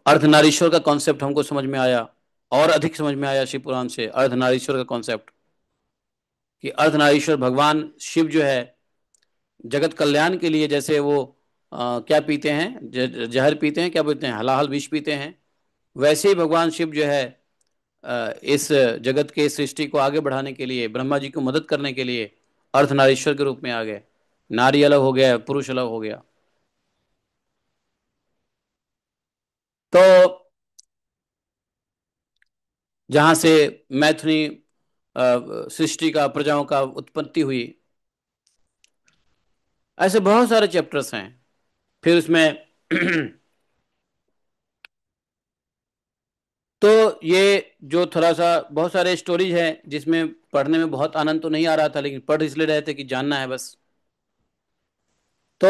अर्धनारीश्वर का कॉन्सेप्ट हमको समझ में आया, और अधिक समझ में आया शिव पुराण से अर्धनारीश्वर का कॉन्सेप्ट, कि अर्धनारीश्वर भगवान शिव जो है जगत कल्याण के लिए, जैसे वो क्या पीते हैं, जहर पीते हैं, क्या पीते हैं, हलाहल विष पीते हैं, वैसे ही भगवान शिव जो है इस जगत के सृष्टि को आगे बढ़ाने के लिए, ब्रह्मा जी को मदद करने के लिए अर्धनारीश्वर के रूप में आ गए। नारी अलग हो गया, पुरुष अलग हो गया। तो जहां से मैथुनी सृष्टि का, प्रजाओं का उत्पत्ति हुई, ऐसे बहुत सारे चैप्टर्स हैं। फिर उसमें तो ये जो थोड़ा सा बहुत सारे स्टोरीज हैं जिसमें पढ़ने में बहुत आनंद तो नहीं आ रहा था, लेकिन पढ़ इसलिए रहे थे कि जानना है बस। तो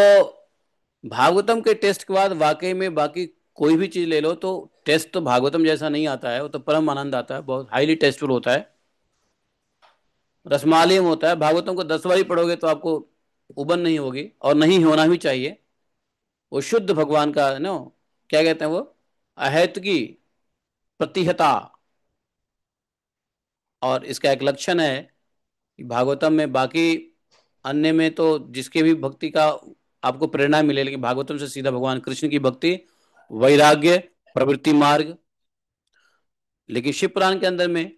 भागवतम के टेस्ट के बाद वाकई में बाकी कोई भी चीज ले लो तो टेस्ट तो भागवतम जैसा नहीं आता है। वो तो परम आनंद आता है, बहुत हाईली टेस्टफुल होता है, रसमालयम होता है। भागवतम को 10 बार ही पढ़ोगे तो आपको उबन नहीं होगी, और नहीं होना भी चाहिए। वो शुद्ध भगवान का नो, क्या कहते हैं वो, अहैत की प्रतिहता। और इसका एक लक्षण है कि भागवतम में, बाकी अन्य में तो जिसके भी भक्ति का आपको प्रेरणा मिले, लेकिन भागवतम से सीधा भगवान कृष्ण की भक्ति, वैराग्य, प्रवृत्ति मार्ग। लेकिन शिव पुराण के अंदर में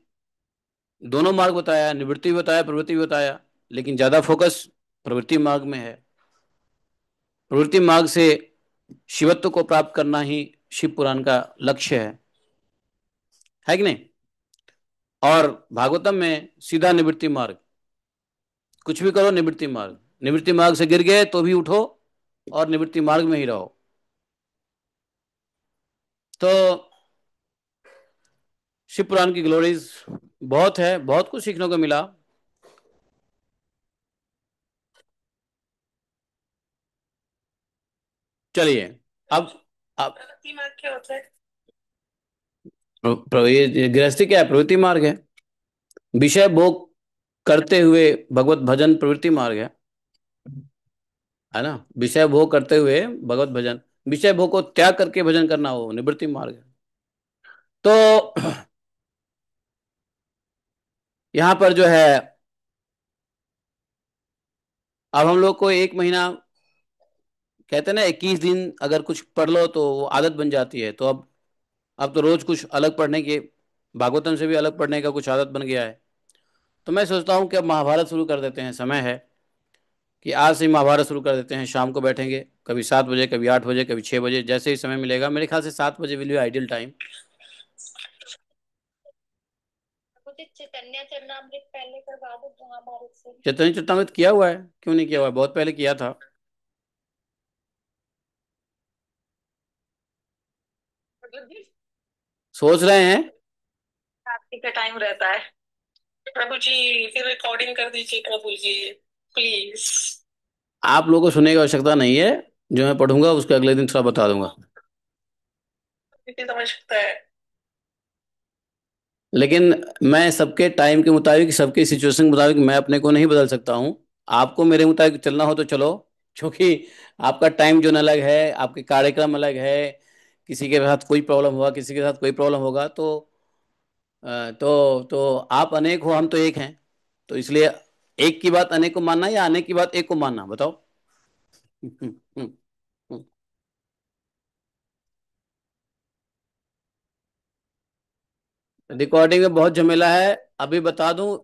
दोनों मार्ग बताया, निवृत्ति भी बताया, प्रवृत्ति भी बताया, लेकिन ज्यादा फोकस प्रवृत्ति मार्ग में है। प्रवृत्ति मार्ग से शिवत्व को प्राप्त करना ही शिव पुराण का लक्ष्य है कि नहीं। और भागवतम में सीधा निवृत्ति मार्ग, कुछ भी करो निवृत्ति मार्ग, निवृत्ति मार्ग से गिर गए तो भी उठो और निवृत्ति मार्ग में ही रहो। तो शिव पुराण की ग्लोरीज बहुत है, बहुत कुछ सीखने को मिला। चलिए, अब क्या होता है, ये गृहस्थी क्या है, प्रवृत्ति मार्ग है। विषय भोग करते हुए भगवत भजन प्रवृत्ति मार्ग है ना। विषय भोग करते हुए भगवत भजन, विषय भोग को त्याग करके भजन करना हो निवृत्ति मार्ग है। तो यहाँ पर जो है, अब हम लोग को 1 महीना, कहते हैं ना 21 दिन अगर कुछ पढ़ लो तो वो आदत बन जाती है। तो अब तो रोज कुछ अलग पढ़ने की, भागवतम से भी अलग पढ़ने का कुछ आदत बन गया है। तो मैं सोचता हूँ कि अब महाभारत शुरू कर देते हैं। समय है कि आज से ही महाभारत शुरू कर देते हैं। शाम को बैठेंगे, कभी 7 बजे, कभी 8 बजे, कभी 6 बजे, जैसे ही समय मिलेगा। मेरे ख्याल से 7 बजे विल बी आइडियल टाइम। मुझे चैतन्य चरणामृत पहले करवा दो महाभारत से। चैतन्य चरणामृत किया हुआ है, क्यों नहीं किया हुआ है, बहुत पहले किया था। सोच रहे हैं। रात्रि का टाइम रहता है। प्रभु जी फिर रिकॉर्डिंग कर दीजिए प्रभु जी, प्लीज। आप लोगों को सुनने की आवश्यकता नहीं है, जो मैं पढ़ूंगा उसके अगले दिन थोड़ा बता दूंगा। कितनी आवश्यकता है, लेकिन मैं सबके टाइम के मुताबिक, सबके सिचुएशन के मुताबिक मैं अपने को नहीं बदल सकता हूँ। आपको मेरे मुताबिक चलना हो तो चलो, क्योंकि आपका टाइम जोन अलग है, आपके कार्यक्रम अलग है। किसी के साथ कोई प्रॉब्लम होगा, किसी के साथ कोई प्रॉब्लम होगा। तो आप अनेक हो, हम तो एक हैं। तो इसलिए एक की बात अनेक को मानना या अनेक की बात एक को मानना, बताओ। रिकॉर्डिंग में बहुत झमेला है, अभी बता दूं।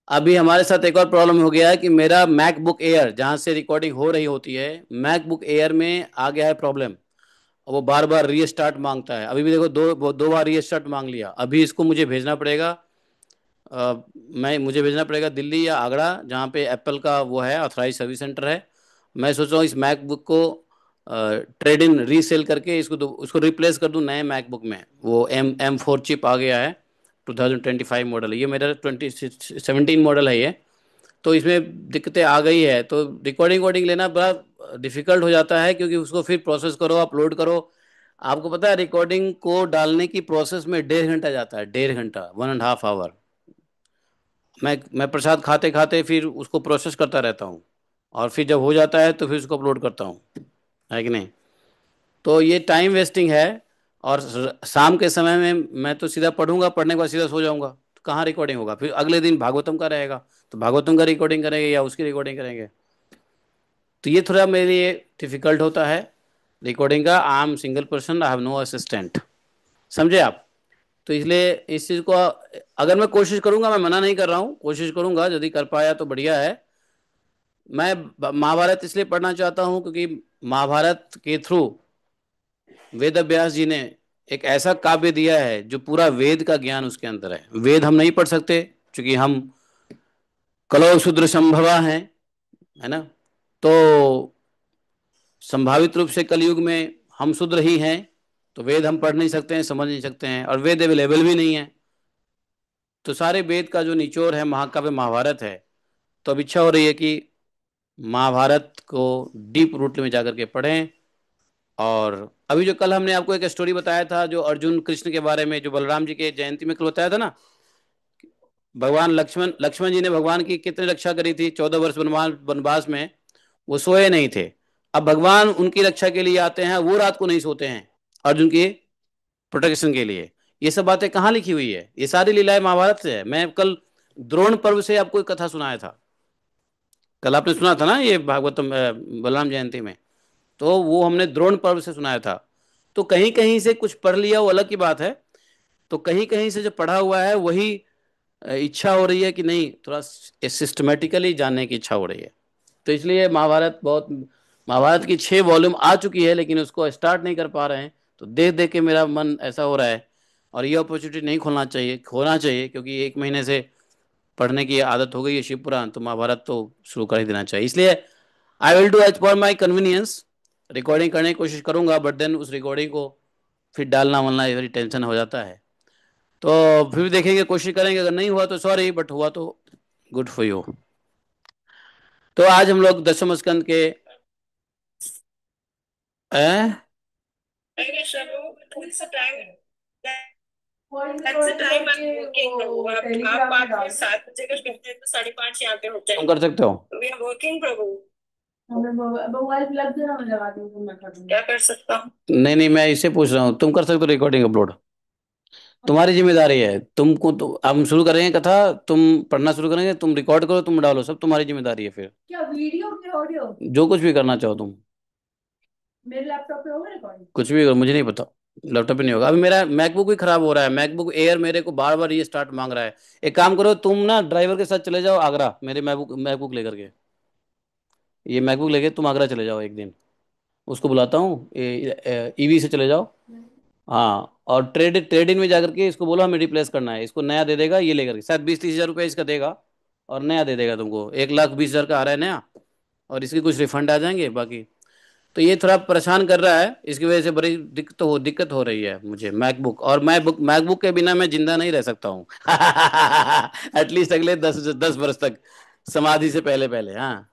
अभी हमारे साथ एक और प्रॉब्लम हो गया है कि मेरा मैकबुक एयर, जहां से रिकॉर्डिंग हो रही होती है, मैकबुक एयर में आ गया है प्रॉब्लम। वो बार बार रीस्टार्ट मांगता है। अभी भी देखो, दो बार रीस्टार्ट मांग लिया। अभी इसको मुझे भेजना पड़ेगा। मुझे भेजना पड़ेगा दिल्ली या आगरा, जहाँ पे एप्पल का वो है, ऑथराइज सर्विस सेंटर है। मैं सोच रहा हूँ इस मैकबुक को ट्रेड इन रीसेल करके उसको रिप्लेस कर दूं नए मैकबुक में। वो M4 चिप आ गया है, 2025 मॉडल है ये, मेरा 2017 मॉडल है ये। तो इसमें दिक्कतें आ गई है, तो रिकॉर्डिंग वॉर्डिंग लेना बड़ा डिफिकल्ट हो जाता है, क्योंकि उसको फिर प्रोसेस करो, अपलोड करो। आपको पता है रिकॉर्डिंग को डालने की प्रोसेस में 1.5 घंटा जाता है, 1.5 घंटा, 1.5 आवर। मैं प्रसाद खाते खाते फिर उसको प्रोसेस करता रहता हूँ, और फिर जब हो जाता है तो फिर उसको अपलोड करता हूँ, है कि नहीं? तो ये टाइम वेस्टिंग है। और शाम के समय में मैं तो सीधा पढ़ूंगा, पढ़ने के बाद सीधा सो जाऊंगा, तो कहाँ रिकॉर्डिंग होगा? फिर अगले दिन भागवतम का रहेगा, तो भागवतम का रिकॉर्डिंग करेंगे या उसकी रिकॉर्डिंग करेंगे? तो ये थोड़ा मेरे लिए डिफिकल्ट होता है रिकॉर्डिंग का। I am single person, I have no assistant, समझे आप? तो इसलिए इस चीज़ को अगर मैं कोशिश करूंगा, मैं मना नहीं कर रहा हूँ, कोशिश करूंगा, यदि कर पाया तो बढ़िया है। मैं महाभारत इसलिए पढ़ना चाहता हूँ क्योंकि महाभारत के थ्रू वेद व्यास जी ने एक ऐसा काव्य दिया है जो पूरा वेद का ज्ञान उसके अंदर है। वेद हम नहीं पढ़ सकते क्योंकि हम कलौ शूद्र संभवा हैं, है ना? तो संभावित रूप से कलयुग में हम शूद्र ही हैं, तो वेद हम पढ़ नहीं सकते हैं, समझ नहीं सकते हैं, और वेद अवेलेबल भी नहीं है। तो सारे वेद का जो निचोड़ है महाकाव्य महाभारत है। तो अब इच्छा हो रही है कि महाभारत को डीप रूट में जाकर के पढ़ें। और अभी जो कल हमने आपको एक स्टोरी बताया था, जो अर्जुन कृष्ण के बारे में, जो बलराम जी के जयंती में कल बताया था ना, भगवान लक्ष्मण लक्ष्मण जी ने भगवान की कितनी रक्षा करी थी 14 वर्ष वनवास वनवास में, वो सोए नहीं थे। अब भगवान उनकी रक्षा के लिए आते हैं, वो रात को नहीं सोते हैं अर्जुन की प्रोटेक्शन के लिए। ये सब बातें कहाँ लिखी हुई है? ये सारी लीलाएं महाभारत से है। मैं कल द्रोण पर्व से आपको एक कथा सुनाया था, कल आपने सुना था ना ये भागवतम बलराम जयंती में। तो वो हमने द्रोण पर्व से सुनाया था। तो कहीं कहीं से कुछ पढ़ लिया वो अलग की बात है, तो कहीं कहीं से जो पढ़ा हुआ है वही इच्छा हो रही है कि नहीं, थोड़ा सिस्टमेटिकली जानने की इच्छा हो रही है। तो इसलिए महाभारत की 6 वॉल्यूम आ चुकी है, लेकिन उसको स्टार्ट नहीं कर पा रहे हैं। तो देख देख के मेरा मन ऐसा हो रहा है। और ये अपॉर्चुनिटी नहीं खोना चाहिए, क्योंकि 1 महीने से पढ़ने की आदत हो गई है शिव पुराण, तो महाभारत तो शुरू कर ही देना चाहिए। इसलिए I will do as per my convenience, recording करने की कोशिश करूंगा, बट देन उस रिकॉर्डिंग को फिर डालना वालना ये टेंशन हो जाता है। तो फिर भी देखेंगे, कोशिश करेंगे, अगर नहीं हुआ तो सॉरी, बट हुआ तो गुड फॉर यू। तो आज हम लोग दशम स्कंद के हैं? तुम कर सकते हो। क्या कर सकता हूँ? नहीं नहीं, मैं इसे पूछ रहा हूँ, तुम कर सकते हो रिकॉर्डिंग अपलोड? तुम्हारी जिम्मेदारी है, तुमको तो हम शुरू करेंगे कथा, तुम पढ़ना शुरू करेंगे, तुम रिकॉर्ड करो, तुम डालो, सब तुम्हारी जिम्मेदारी है फिर। क्या वीडियो की ऑडियो? जो कुछ भी करना चाहो तुम। मेरे लैपटॉप पे होगा रिकॉर्डिंग? कुछ भी करो, मुझे नहीं पता। लैपटॉप पे नहीं होगा। अभी मेरा मैकबुक भी खराब हो रहा है, मैकबुक एयर मेरे को बार बार ये स्टार्ट मांग रहा है। एक काम करो, तुम ना ड्राइवर के साथ चले जाओ आगरा, मेरे मैकबुक मैकबुक लेकर के। ये मैकबुक लेके तुम आगरा चले जाओ एक दिन, उसको बुलाता हूँ, ईवी से चले जाओ। हाँ, और ट्रेड इन में जाकर के इसको बोलो हमें रिप्लेस करना है, इसको नया दे देगा ये लेकर के, शायद 20-30 हज़ार रुपये इसका देगा, और नया दे देगा तुमको। 1,20,000 का आ रहा है नया, और इसके कुछ रिफंड आ जाएंगे बाकी। तो ये थोड़ा परेशान कर रहा है, इसकी वजह से बड़ी दिक्कत हो रही है मुझे मैकबुक। और मैकबुक के बिना मैं जिंदा नहीं रह सकता हूँ एटलीस्ट अगले 10 10 वर्ष तक, समाधि से पहले पहले। हाँ,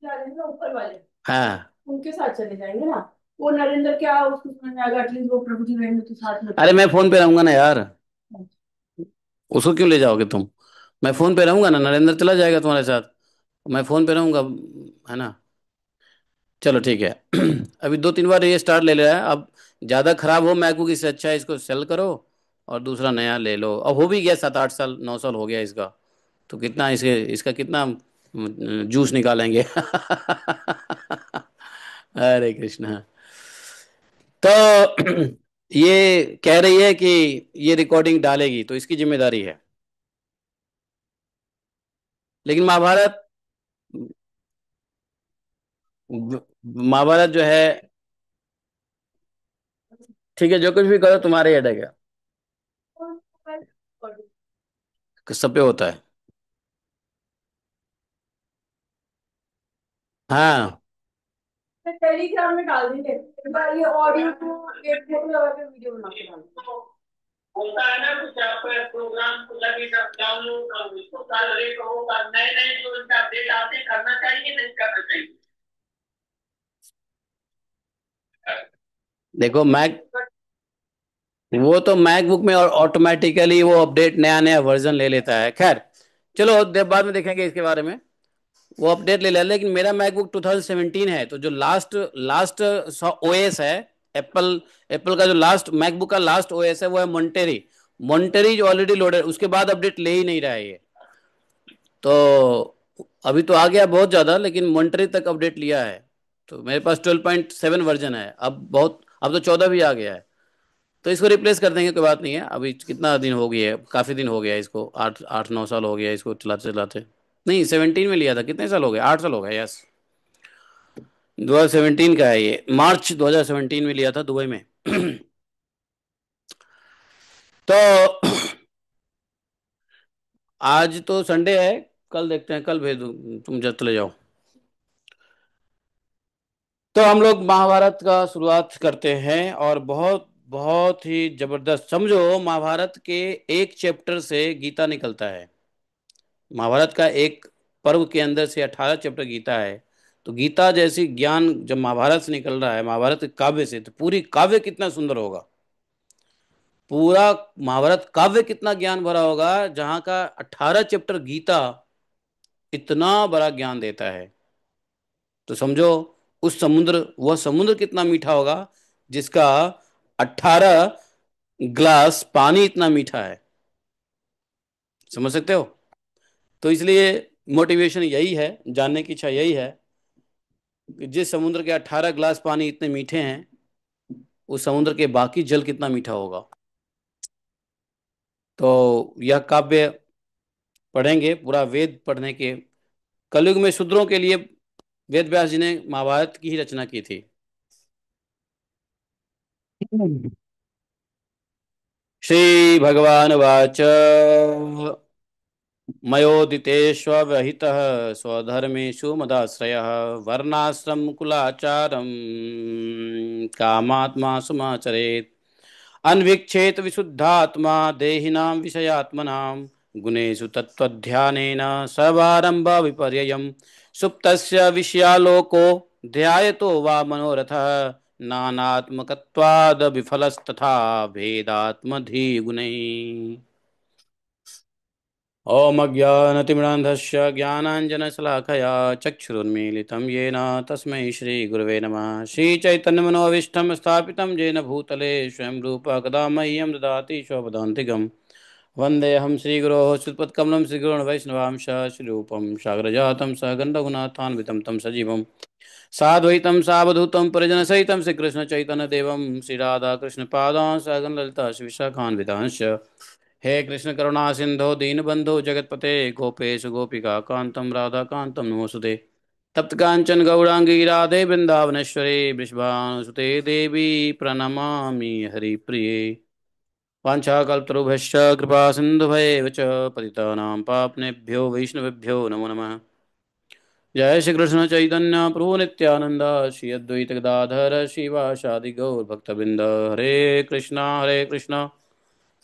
ऊपर वाले, हाँ, उनके साथ चले जाएंगे ना। वो नरेंद्र क्या उसको समझ में आएगा, एटलीस्ट वो प्रभु जी रहेंगे तो साथ में। अरे मैं फोन पे रहूंगा ना यार, उसको क्यों ले जाओगे तुम? मैं फोन पे रहूंगा ना, नरेंद्र चला जाएगा तुम्हारे साथ, मैं फोन पे रहूंगा, है ना? चलो ठीक है। अभी 2-3 बार ये स्टार्ट ले लिया है, अब ज़्यादा खराब हो मैकबुक, इससे अच्छा है इसको सेल करो और दूसरा नया ले लो। अब हो भी गया 7-8 साल, 9 साल हो गया इसका, तो कितना इसका कितना जूस निकालेंगे। हरे कृष्णा। तो ये कह रही है कि ये रिकॉर्डिंग डालेगी, तो इसकी जिम्मेदारी है। लेकिन महाभारत जो है, ठीक है, जो कुछ भी करो तुम्हारे हेडेक है, सब पे होता है। हाँ टेलीग्राम में डाल देंगे, ये ऑडियो को एक फोटो लगा के वीडियो बना के डाल देंगे। होता है ना कुछ आप प्रोग्राम को लगे जब डाउनलोड करो इसको कल रेट होगा, नए नए जो इनका अपडेट आते हैं, करना चाहिए नहीं करना चाहिए। देखो मैक, वो तो मैकबुक में और ऑटोमेटिकली वो अपडेट नया नया वर्जन ले लेता है। खैर चलो बाद में देखेंगे इसके बारे में। वो अपडेट ले लिया, लेकिन मेरा मैकबुक 2017 है, तो जो लास्ट लास्ट ओएस है, एप्पल एप्पल का जो लास्ट मैकबुक का लास्ट ओएस है वो है मोन्टेरी। मोन्टेरी जो ऑलरेडी लोडेड, उसके बाद अपडेट ले ही नहीं रहा है ये। तो अभी तो आ गया बहुत ज़्यादा, लेकिन मोन्टेरी तक अपडेट लिया है। तो मेरे पास 12.7 वर्जन है, अब तो 14 भी आ गया है। तो इसको रिप्लेस कर देंगे, कोई बात नहीं है। अभी कितना दिन हो गया है, काफ़ी दिन हो गया है इसको, 8 8 9 साल हो गया है इसको चलाते चलाते। नहीं 17 में लिया था, कितने साल हो गए, 8 साल हो गए, यस। 2017 का है ये, मार्च 2017 में लिया था दुबई में। तो आज तो संडे है, कल देखते हैं, कल भेज दूँ, तुम जब चले जाओ। तो हम लोग महाभारत का शुरुआत करते हैं, और बहुत बहुत ही जबरदस्त, समझो महाभारत के एक चैप्टर से गीता निकलता है। महाभारत का एक पर्व के अंदर से 18 चैप्टर गीता है। तो गीता जैसी ज्ञान जब महाभारत से निकल रहा है, महाभारत के काव्य से, तो पूरी काव्य कितना सुंदर होगा। पूरा महाभारत काव्य कितना ज्ञान भरा होगा, जहां का 18 चैप्टर गीता इतना बड़ा ज्ञान देता है। तो समझो उस समुद्र, वह समुद्र कितना मीठा होगा, जिसका 18 ग्लास पानी इतना मीठा है। समझ सकते हो। तो इसलिए मोटिवेशन यही है, जानने की इच्छा यही है कि जिस समुद्र के 18 ग्लास पानी इतने मीठे हैं, उस समुद्र के बाकी जल कितना मीठा होगा। तो यह काव्य पढ़ेंगे, पूरा वेद पढ़ने के, कलयुग में शूद्रों के लिए वेद व्यास जी ने महाभारत की ही रचना की थी। श्री भगवान वाच, मयोदितेष्वहितः स्वधर्मेषु मदाश्रयः, वर्णाश्रम कुलाचारं कामात्मा समाचरेत्, अन्वीक्षेत विशुद्धात्मा देहिनां विषयात्मनां, गुणेषु तत्त्वध्यानेन सर्वारंभ विपर्ययम्, सुप्तस्य विषयालोको ध्यायतो वा मनोरथः, नानात्मकत्वाद् विफलस्तथा भेदात्मधि गुणैः। ॐ अज्ञानतिमिरान्धस्य ज्ञानाञ्जनशलाकया चक्षुरुन्मीलितं येन तस्मै श्रीगुरवे नमः। श्रीचैतन्यमनोभीष्टं स्थापितं येन भूतले स्वयं रूपः कदा मह्यं ददाति स्वपदान्तिकम्। वन्देऽहं श्रीगुरोः श्रीपत्कमलं श्रीगुरोन् वैष्णवांश श्रीरूपं सागरजातं सहगण्डगुणाथान्वितं तं सजीवं साद्वैतं सावधूतं परिजनसहितं श्रीकृष्णचैतन्यदेवं श्रीराधाकृष्णपादां सहगण ललिता श्रीविशाखान्वितांश्च। हे कृष्ण करुणा सिंधो दीनबंधो जगतपते गोपेश गोपिका कांतम राधा कांतम नमोस्तुते। तप्त कांचन गौरांगी राधे वृंदावनेश्वरी वृषभानुसुते देवी प्रणमामि हरिप्रिये। वाञ्छाकल्पतरुभ्यश्च कृपा सिन्धुभैव च पतितानां पाप्नेभ्यो वैष्णवेभ्यो नमो नमः। जय श्री कृष्ण चैतन्य प्रभु नित्यानंद, श्री अद्वैत गदाधर शिवासादि गौर भक्तबिंद, हरे कृष्णा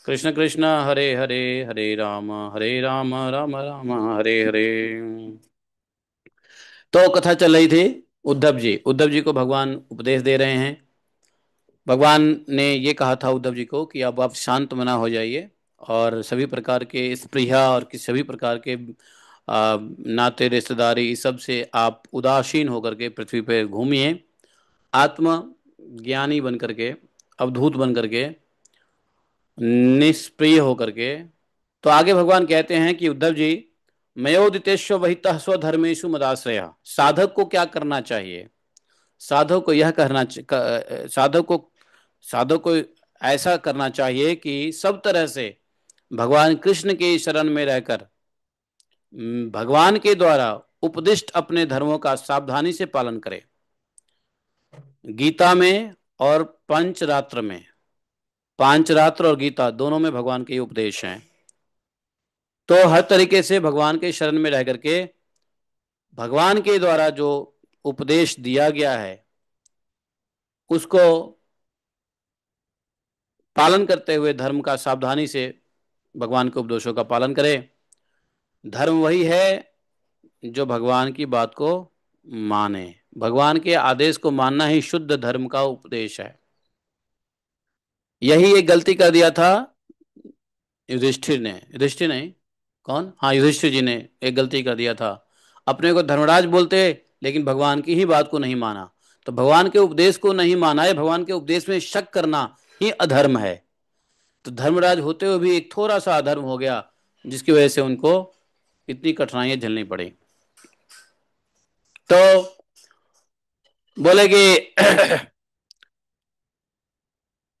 कृष्ण कृष्ण हरे हरे, हरे राम राम राम हरे हरे। तो कथा चल रही थी, उद्धव जी को भगवान उपदेश दे रहे हैं। भगवान ने ये कहा था उद्धव जी को कि अब आप शांत मना हो जाइए, और सभी प्रकार के स्पृहा और कि सभी प्रकार के नाते रिश्तेदारी इस सब से आप उदासीन होकर के पृथ्वी पे घूमिए, आत्म ज्ञानी बन करके, अवधूत बन करके, निष्प्रिय होकर के। तो आगे भगवान कहते हैं कि उद्धव जी, मयोदितेश्व वहितः स्वधर्मेषु मदाश्रय, साधक को क्या करना चाहिए। साधक को यह करना साधक को ऐसा करना चाहिए कि सब तरह से भगवान कृष्ण के शरण में रहकर, भगवान के द्वारा उपदिष्ट अपने धर्मों का सावधानी से पालन करे। गीता में और पंचरात्र में, पांचरात्र और गीता दोनों में भगवान के उपदेश हैं। तो हर तरीके से भगवान के शरण में रह करके, भगवान के द्वारा जो उपदेश दिया गया है उसको पालन करते हुए, धर्म का सावधानी से भगवान के उपदेशों का पालन करें। धर्म वही है जो भगवान की बात को माने। भगवान के आदेश को मानना ही शुद्ध धर्म का उपदेश है। यही एक गलती कर दिया था युधिष्ठिर ने, युधिष्ठिर नहीं, कौन, हाँ युधिष्ठिर जी ने एक गलती कर दिया था। अपने को धर्मराज बोलते लेकिन भगवान की ही बात को नहीं माना। तो भगवान के उपदेश को नहीं माना है, भगवान के उपदेश में शक करना ही अधर्म है। तो धर्मराज होते हुए भी एक थोड़ा सा अधर्म हो गया, जिसकी वजह से उनको इतनी कठिनाइयां झेलनी पड़ी। तो बोले कि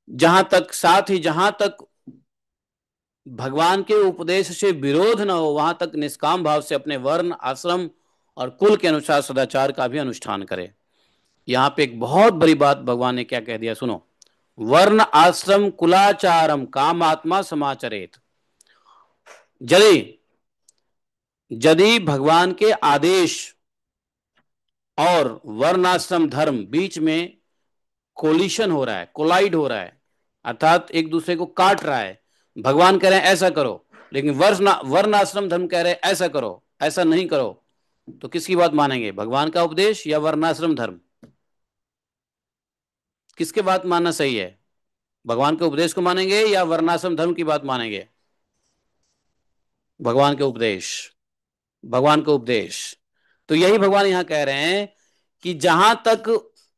जहां तक भगवान के उपदेश से विरोध न हो, वहां तक निष्काम भाव से अपने वर्ण, आश्रम और कुल के अनुसार सदाचार का भी अनुष्ठान करे। यहां पे एक बहुत बड़ी बात भगवान ने क्या कह दिया, सुनो। वर्ण आश्रम कुलाचारम काम आत्मा समाचरेत। यदि यदि भगवान के आदेश और वर्णाश्रम धर्म बीच में कोलिशन हो रहा है, कोलाइड हो रहा है, अर्थात एक दूसरे को काट रहा है। भगवान कह रहे हैं ऐसा करो, लेकिन वर्णाश्रम धर्म कह रहे हैं ऐसा करो, ऐसा नहीं करो। तो किसकी बात मानेंगे, भगवान का उपदेश या वर्णाश्रम धर्म? किसके बात मानना सही है, भगवान के उपदेश को मानेंगे या वर्णाश्रम धर्म की बात मानेंगे? भगवान के उपदेश, भगवान के उपदेश। तो यही भगवान यहां कह रहे हैं कि जहां तक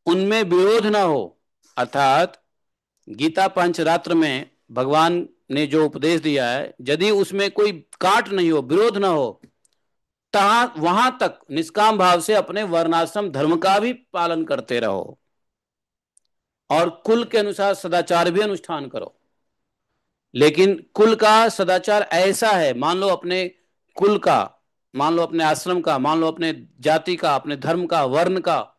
उनमें विरोध ना हो, अर्थात गीता पंचरात्र में भगवान ने जो उपदेश दिया है, यदि उसमें कोई काट नहीं हो, विरोध ना हो, वहां तक निष्काम भाव से अपने वर्णाश्रम धर्म का भी पालन करते रहो और कुल के अनुसार सदाचार भी अनुष्ठान करो। लेकिन कुल का सदाचार ऐसा है, मान लो अपने कुल का, मान लो अपने आश्रम का, मान लो अपने जाति का, अपने धर्म का, वर्ण का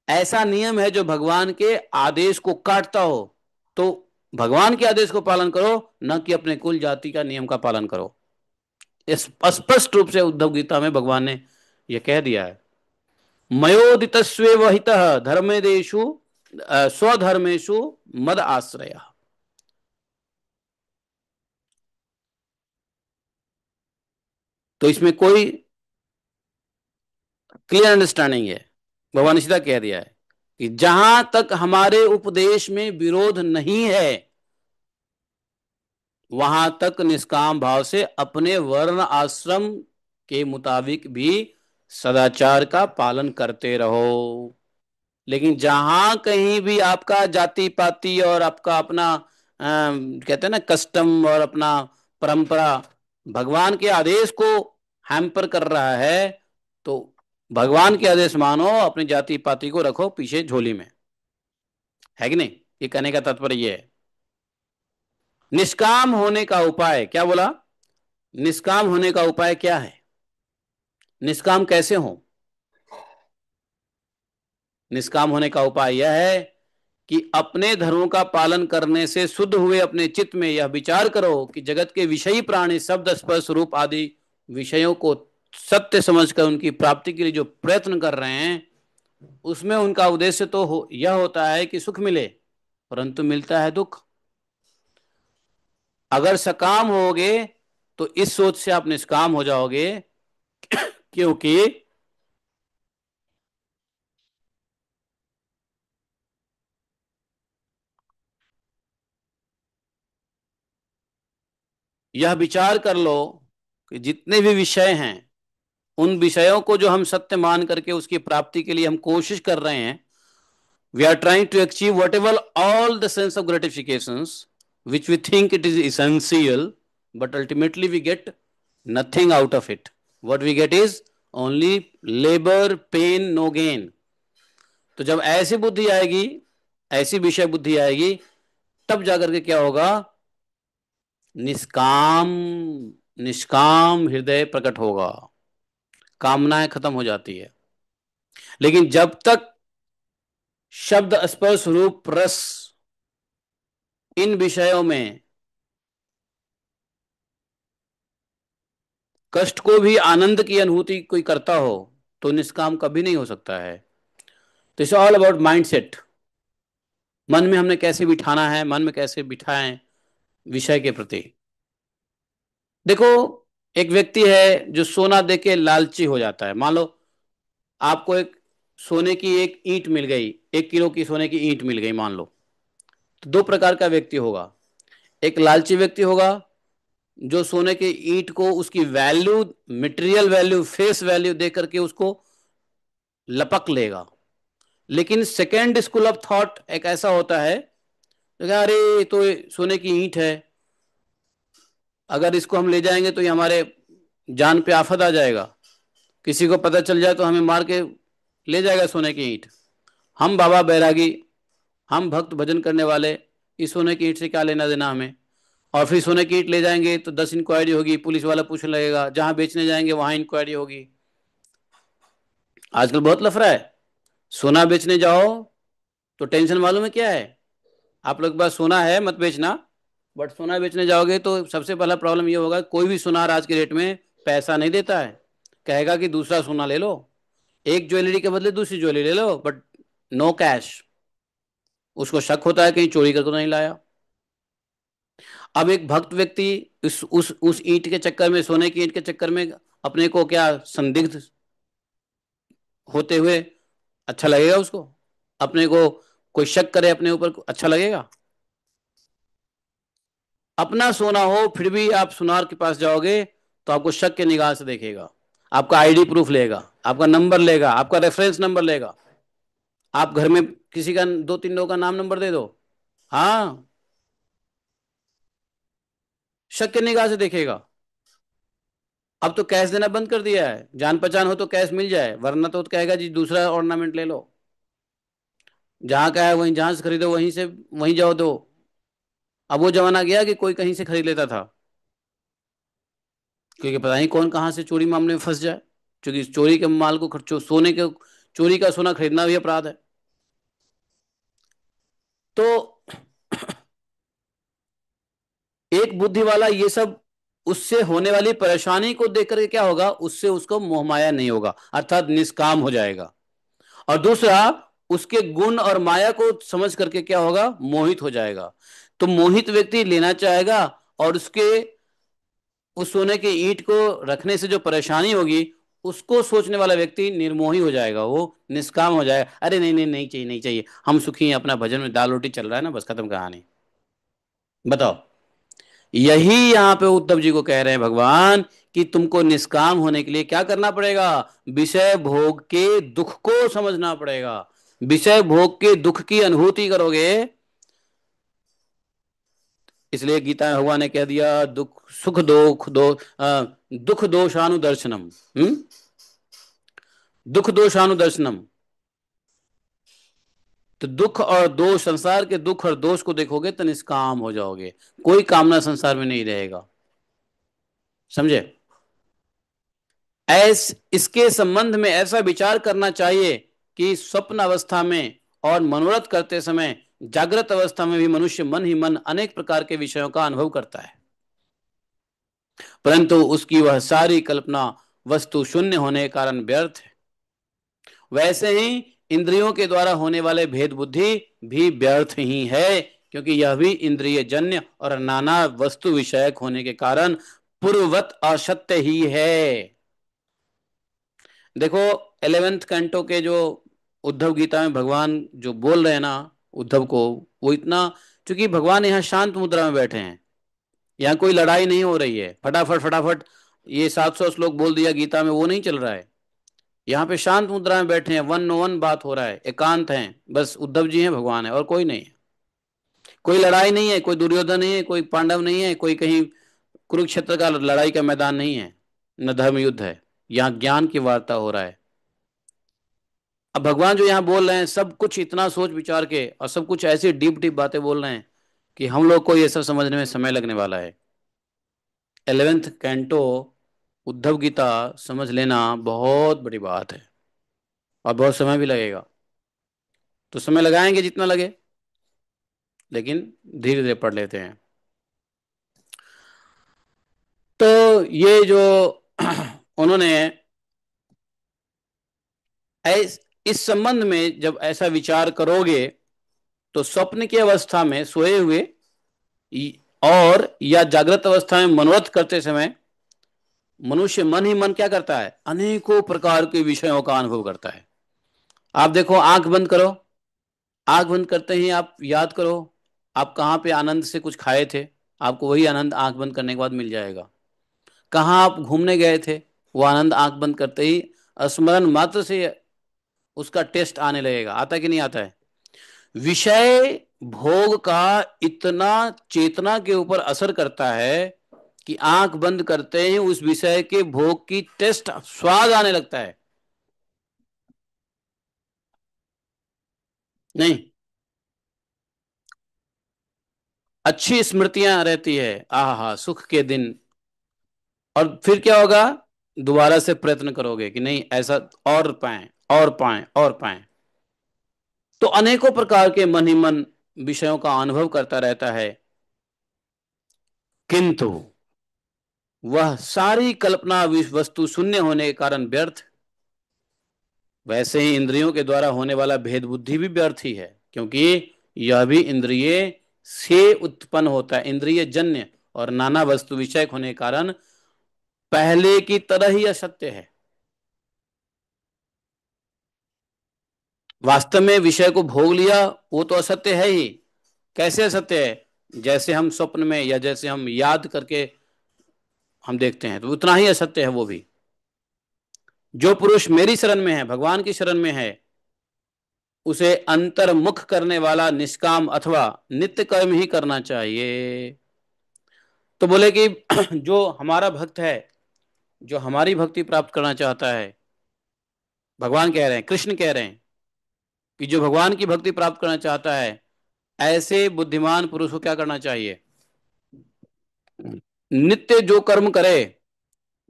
ऐसा नियम है जो भगवान के आदेश को काटता हो, तो भगवान के आदेश को पालन करो, न कि अपने कुल जाति का नियम का पालन करो। इस स्पष्ट रूप से उद्धव गीता में भगवान ने यह कह दिया है। मयोदितस्वेव हितः धर्मेदेषु स्वधर्मेषु मद आश्रय। तो इसमें कोई क्लियर अंडरस्टैंडिंग है। भगवान ने सीधा कह दिया है कि जहां तक हमारे उपदेश में विरोध नहीं है, वहां तक निष्काम भाव से अपने वर्ण आश्रम के मुताबिक भी सदाचार का पालन करते रहो। लेकिन जहां कहीं भी आपका जाति पाति और आपका अपना कहते हैं ना कस्टम और अपना परंपरा भगवान के आदेश को हैम्पर कर रहा है, तो भगवान के आदेश मानो, अपनी जाति पाति को रखो पीछे झोली में, है कि नहीं? ये कहने का तात्पर्य ये है। निष्काम होने का उपाय क्या बोला, निष्काम होने का उपाय क्या है, निष्काम कैसे हो? निष्काम होने का उपाय यह है कि अपने धर्मों का पालन करने से शुद्ध हुए अपने चित्त में यह विचार करो कि जगत के विषयी प्राणी शब्द स्पर्श रूप आदि विषयों को सत्य समझकर उनकी प्राप्ति के लिए जो प्रयत्न कर रहे हैं, उसमें उनका उद्देश्य तो यह होता है कि सुख मिले, परंतु मिलता है दुख। अगर सकाम होगे तो इस सोच से आप निष्काम हो जाओगे, क्योंकि यह विचार कर लो कि जितने भी विषय हैं, उन विषयों को जो हम सत्य मान करके उसकी प्राप्ति के लिए हम कोशिश कर रहे हैं, we are trying to achieve whatever all the sense of gratifications which we think it is essential, but ultimately we get nothing out of it. What we get is only labor, pain, no gain. तो जब ऐसी बुद्धि आएगी, ऐसी विषय बुद्धि आएगी, तब जाकर के क्या होगा, निष्काम, निष्काम हृदय प्रकट होगा, कामनाएं खत्म हो जाती है। लेकिन जब तक शब्द स्पर्श रूप रस इन विषयों में कष्ट को भी आनंद की अनुभूति कोई करता हो, तो निष्काम कभी नहीं हो सकता है। तो इट्स ऑल अबाउट माइंडसेट। मन में हमने कैसे बिठाना है, मन में कैसे बिठाएं विषय के प्रति। देखो, एक व्यक्ति है जो सोना देके लालची हो जाता है। मान लो आपको एक सोने की एक ईंट मिल गई, 1 किलो की सोने की ईंट मिल गई मान लो। तो दो प्रकार का व्यक्ति होगा। एक लालची व्यक्ति होगा जो सोने की ईंट को उसकी value, material value, face value दे करके उसको लपक लेगा। लेकिन सेकेंड स्कूल ऑफ थॉट एक ऐसा होता है तो क्या, अरे ये तो सोने की ईंट है, अगर इसको हम ले जाएंगे तो ये हमारे जान पे आफत आ जाएगा, किसी को पता चल जाए तो हमें मार के ले जाएगा सोने की ईंट। हम बाबा बैरागी, हम भक्त भजन करने वाले, इस सोने की ईंट से क्या लेना देना हमें। और फिर सोने की ईंट ले जाएंगे तो 10 इंक्वायरी होगी, पुलिस वाला पूछने लगेगा, जहां बेचने जाएंगे वहां इंक्वायरी होगी। आजकल बहुत लफड़ा है। सोना बेचने जाओ तो टेंशन मालूम है क्या है? आप लोग के पास सोना है मत बेचना, बट सोना बेचने जाओगे तो सबसे पहला प्रॉब्लम ये होगा, कोई भी सुनार आज के डेट में पैसा नहीं देता है। कहेगा कि दूसरा सोना ले लो, एक ज्वेलरी के बदले दूसरी ज्वेलरी ले लो, बट नो कैश। उसको शक होता है कहीं चोरी करके तो नहीं लाया। अब एक भक्त व्यक्ति उस ईंट के चक्कर में, सोने की ईंट के चक्कर में अपने को क्या संदिग्ध होते हुए अच्छा लगेगा उसको? अपने को कोई शक करे अपने ऊपर, अच्छा लगेगा? अपना सोना हो फिर भी आप सुनार के पास जाओगे तो आपको शक के निगाह से देखेगा, आपका आईडी प्रूफ लेगा, आपका नंबर लेगा, आपका रेफरेंस नंबर लेगा। आप घर में किसी का, 2-3 लोगों का नाम नंबर दे दो, हाँ, शक के निगाह से देखेगा। अब तो कैश देना बंद कर दिया है, जान पहचान हो तो कैश मिल जाए, वरना तो कहेगा जी दूसरा ऑर्नामेंट ले लो, जहां का है वहीं, जहां से खरीदो वहीं से वहीं जाओ दो। अब वो जमाना गया कि कोई कहीं से खरीद लेता था, क्योंकि पता नहीं कौन कहां से चोरी मामले में फंस जाए। क्योंकि चोरी के माल को सोने के, चोरी का सोना खरीदना भी अपराध है। तो एक बुद्धि वाला ये सब, उससे होने वाली परेशानी को देख करके क्या होगा, उससे उसको मोहमाया नहीं होगा, अर्थात निष्काम हो जाएगा। और दूसरा, उसके गुण और माया को समझ करके क्या होगा, मोहित हो जाएगा। तो मोहित व्यक्ति लेना चाहेगा, और उसके उस सोने की ईंट को रखने से जो परेशानी होगी उसको सोचने वाला व्यक्ति निर्मोही हो जाएगा, वो निष्काम हो जाएगा। अरे नहीं नहीं, नहीं चाहिए नहीं चाहिए, हम सुखी हैं, अपना भजन में दाल रोटी चल रहा है ना, बस खत्म कहानी। बताओ, यही यहाँ पे उद्धव जी को कह रहे हैं भगवान कि तुमको निष्काम होने के लिए क्या करना पड़ेगा, विषय भोग के दुख को समझना पड़ेगा। विषय भोग के दुख की अनुभूति करोगे। इसलिए गीता में भगवान ने कह दिया, दुख सुख दुख दोषानुदर्शनम। दुख दोषानुदर्शनम। तो दुख और दोष, संसार के दुख और दोष को देखोगे तो निष्काम हो जाओगे, कोई कामना संसार में नहीं रहेगा। समझे? इसके संबंध में ऐसा विचार करना चाहिए कि स्वप्न अवस्था में और मनोरथ करते समय, जागृत अवस्था में भी मनुष्य मन ही मन अनेक प्रकार के विषयों का अनुभव करता है, परंतु उसकी वह सारी कल्पना वस्तु शून्य होने के कारण व्यर्थ है। वैसे ही इंद्रियों के द्वारा होने वाले भेद बुद्धि भी व्यर्थ ही है, क्योंकि यह भी इंद्रिय जन्य और नाना वस्तु विषयक होने के कारण पूर्ववत असत्य ही है। देखो, 11वें कैंटो के जो उद्धव गीता में भगवान जो बोल रहे हैं ना उद्धव को, वो इतना, क्योंकि भगवान यहाँ शांत मुद्रा में बैठे हैं, यहाँ कोई लड़ाई नहीं हो रही है, फटाफट फटाफट ये 700 श्लोक बोल दिया गीता में, वो नहीं चल रहा है। यहाँ पे शांत मुद्रा में बैठे हैं, वन वन बात हो रहा है, एकांत है, बस उद्धव जी हैं, भगवान है, और कोई नहीं है। कोई लड़ाई नहीं है, कोई दुर्योधन नहीं है, कोई पांडव नहीं है, कोई कहीं कुरुक्षेत्र का लड़ाई का मैदान नहीं है, न धर्म युद्ध है। यहाँ ज्ञान की वार्ता हो रहा है। अब भगवान जो यहाँ बोल रहे हैं सब कुछ इतना सोच विचार के, और सब कुछ ऐसी डीप डीप बातें बोल रहे हैं कि हम लोग को ये सब समझने में समय लगने वाला है। 11वें कैंटो उद्धव गीता समझ लेना बहुत बड़ी बात है, और बहुत समय भी लगेगा। तो समय लगाएंगे जितना लगे, लेकिन धीरे धीरे पढ़ लेते हैं। तो ये जो उन्होंने इस संबंध में जब ऐसा विचार करोगे तो स्वप्न की अवस्था में सोए हुए और या जागृत अवस्था में मनोरथ करते समय मनुष्य मन ही मन क्या करता है, अनेकों प्रकार के विषयों का अनुभव करता है। आप देखो, आंख बंद करो, आंख बंद करते ही आप याद करो आप कहाँ पे आनंद से कुछ खाए थे, आपको वही आनंद आंख बंद करने के बाद मिल जाएगा। कहाँ आप घूमने गए थे, वो आनंद आंख बंद करते ही स्मरण मात्र से उसका टेस्ट आने लगेगा। आता है कि नहीं आता है? विषय भोग का इतना चेतना के ऊपर असर करता है कि आंख बंद करते ही उस विषय के भोग की टेस्ट स्वाद आने लगता है। नहीं, अच्छी स्मृतियां रहती है, आहा सुख के दिन। और फिर क्या होगा, दोबारा से प्रयत्न करोगे कि नहीं ऐसा और पाएं और पाएं और पाएं। तो अनेकों प्रकार के मन ही मन विषयों का अनुभव करता रहता है, किंतु वह सारी कल्पना वस्तु शून्य होने के कारण व्यर्थ। वैसे ही इंद्रियों के द्वारा होने वाला भेद बुद्धि भी व्यर्थ ही है, क्योंकि यह भी इंद्रिय से उत्पन्न होता है, इंद्रिय जन्य और नाना वस्तु विषय होने के कारण पहले की तरह ही असत्य है। वास्तव में विषय को भोग लिया वो तो असत्य है ही। कैसे असत्य है? जैसे हम स्वप्न में या जैसे हम याद करके हम देखते हैं, तो उतना ही असत्य है वो भी। जो पुरुष मेरी शरण में है, भगवान की शरण में है, उसे अंतर्मुख करने वाला निष्काम अथवा नित्य कर्म ही करना चाहिए। तो बोले कि जो हमारा भक्त है, जो हमारी भक्ति प्राप्त करना चाहता है, भगवान कह रहे हैं, कृष्ण कह रहे हैं कि जो भगवान की भक्ति प्राप्त करना चाहता है, ऐसे बुद्धिमान पुरुष को क्या करना चाहिए? नित्य जो कर्म करे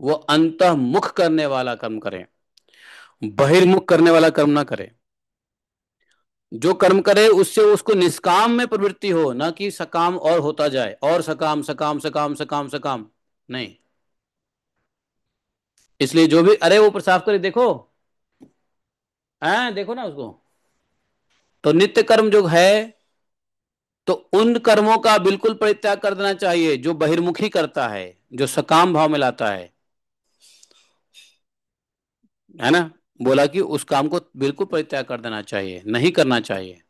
वो अंतर्मुख करने वाला कर्म करे, बहिर्मुख करने वाला कर्म ना करे। जो कर्म करे उससे उसको निष्काम में प्रवृत्ति हो, ना कि सकाम और होता जाए, और सकाम सकाम सकाम सकाम सकाम नहीं। इसलिए जो भी, अरे वो साफ करे देखो, हैं देखो ना उसको। तो नित्य कर्म जो है, तो उन कर्मों का बिल्कुल परित्याग कर देना चाहिए जो बहिर्मुखी करता है, जो सकाम भाव में लाता है ना। बोला कि उस काम को बिल्कुल परित्याग कर देना चाहिए, नहीं करना चाहिए।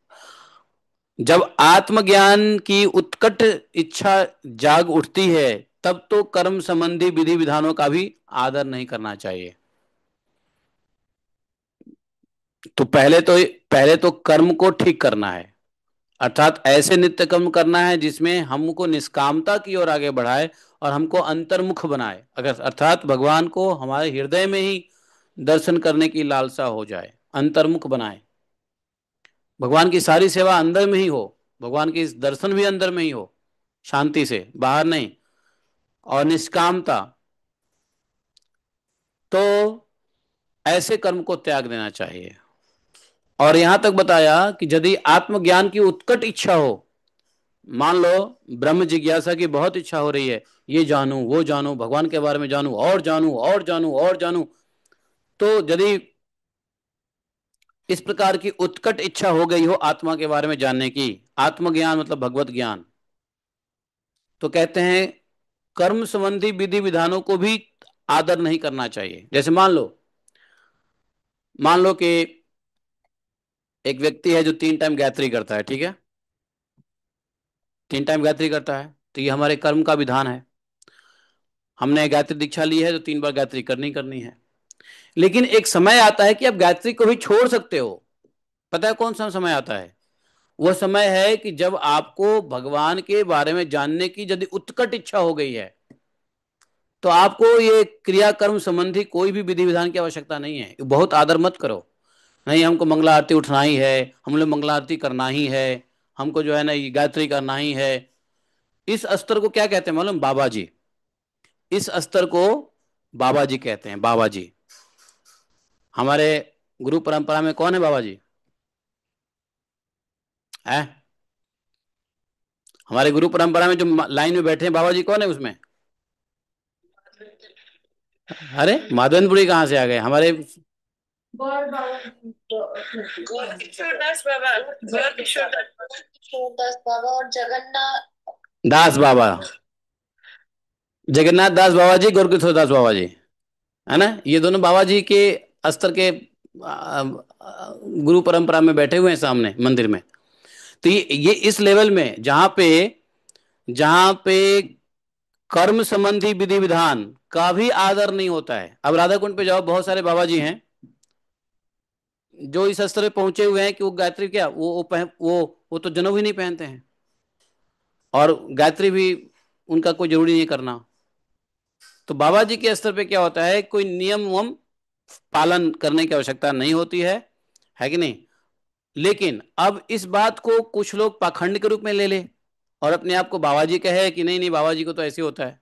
जब आत्मज्ञान की उत्कट इच्छा जाग उठती है, तब तो कर्म संबंधी विधि विधानों का भी आदर नहीं करना चाहिए। तो पहले तो कर्म को ठीक करना है, अर्थात ऐसे नित्य कर्म करना है जिसमें हमको निष्कामता की ओर आगे बढ़ाए और हमको अंतर्मुख बनाए, अगर अर्थात भगवान को हमारे हृदय में ही दर्शन करने की लालसा हो जाए, अंतर्मुख बनाए। भगवान की सारी सेवा अंदर में ही हो, भगवान की दर्शन भी अंदर में ही हो, शांति से, बाहर नहीं। और निष्कामता, तो ऐसे कर्म को त्याग देना चाहिए। और यहां तक बताया कि यदि आत्मज्ञान की उत्कट इच्छा हो, मान लो ब्रह्म जिज्ञासा की बहुत इच्छा हो रही है, ये जानूं वो जानूं, भगवान के बारे में जानूं और जानूं और जानूं और जानूं, तो यदि इस प्रकार की उत्कट इच्छा हो गई हो आत्मा के बारे में जानने की, आत्मज्ञान मतलब भगवत ज्ञान, तो कहते हैं कर्म संबंधी विधि विधानों को भी आदर नहीं करना चाहिए। जैसे मान लो कि एक व्यक्ति है जो 3 टाइम गायत्री करता है, ठीक है, 3 टाइम गायत्री करता है, तो ये हमारे कर्म का विधान है। हमने गायत्री दीक्षा ली है तो 3 बार गायत्री करनी करनी है। लेकिन एक समय आता है कि आप गायत्री को भी छोड़ सकते हो। पता है कौन सा समय आता है? वह समय है कि जब आपको भगवान के बारे में जानने की यदि उत्कट इच्छा हो गई है, तो आपको ये क्रियाकर्म संबंधी कोई भी विधि विधान की आवश्यकता नहीं है। बहुत आदर मत करो, नहीं हमको मंगला आरती उठना ही है, हम लोग मंगला आरती करना ही है, हमको जो है ना ये गायत्री करना ही है। इस स्तर को क्या कहते हैं मालूम? बाबा जी। इस स्तर को बाबा जी कहते हैं, बाबा जी। हमारे गुरु परंपरा में कौन है बाबा जी? है, हमारे गुरु परंपरा में जो लाइन में बैठे हैं बाबा जी, कौन है उसमें? अरे माधवेंद्रपुरी कहाँ से आ गए हमारे? गौर बाबा गौर किशोरदास बाबा, गौर किशोरदास बाबा और जगन्नाथ दास बाबा, जगन्नाथ दास बाबा जी, गोरकिशोर दास बाबा जी, है ना, ये दोनों बाबा जी के स्तर के गुरु परंपरा में बैठे हुए हैं सामने मंदिर में। तो ये इस लेवल में जहां पे कर्म संबंधी विधि विधान का भी आदर नहीं होता है। अब राधा कुंड पे जाओ, बहुत सारे बाबा जी हैं जो इस स्तर पे पहुंचे हुए हैं कि वो गायत्री क्या, वो तो जनेऊ ही नहीं पहनते हैं, और गायत्री भी उनका कोई जरूरी नहीं करना। तो बाबा जी के स्तर पे क्या होता है, कोई नियम वम पालन करने की आवश्यकता नहीं होती है कि नहीं। लेकिन अब इस बात को कुछ लोग पाखंड के रूप में ले ले और अपने आप को बाबा जी कहे कि नहीं नहीं, बाबा जी को तो ऐसे होता है।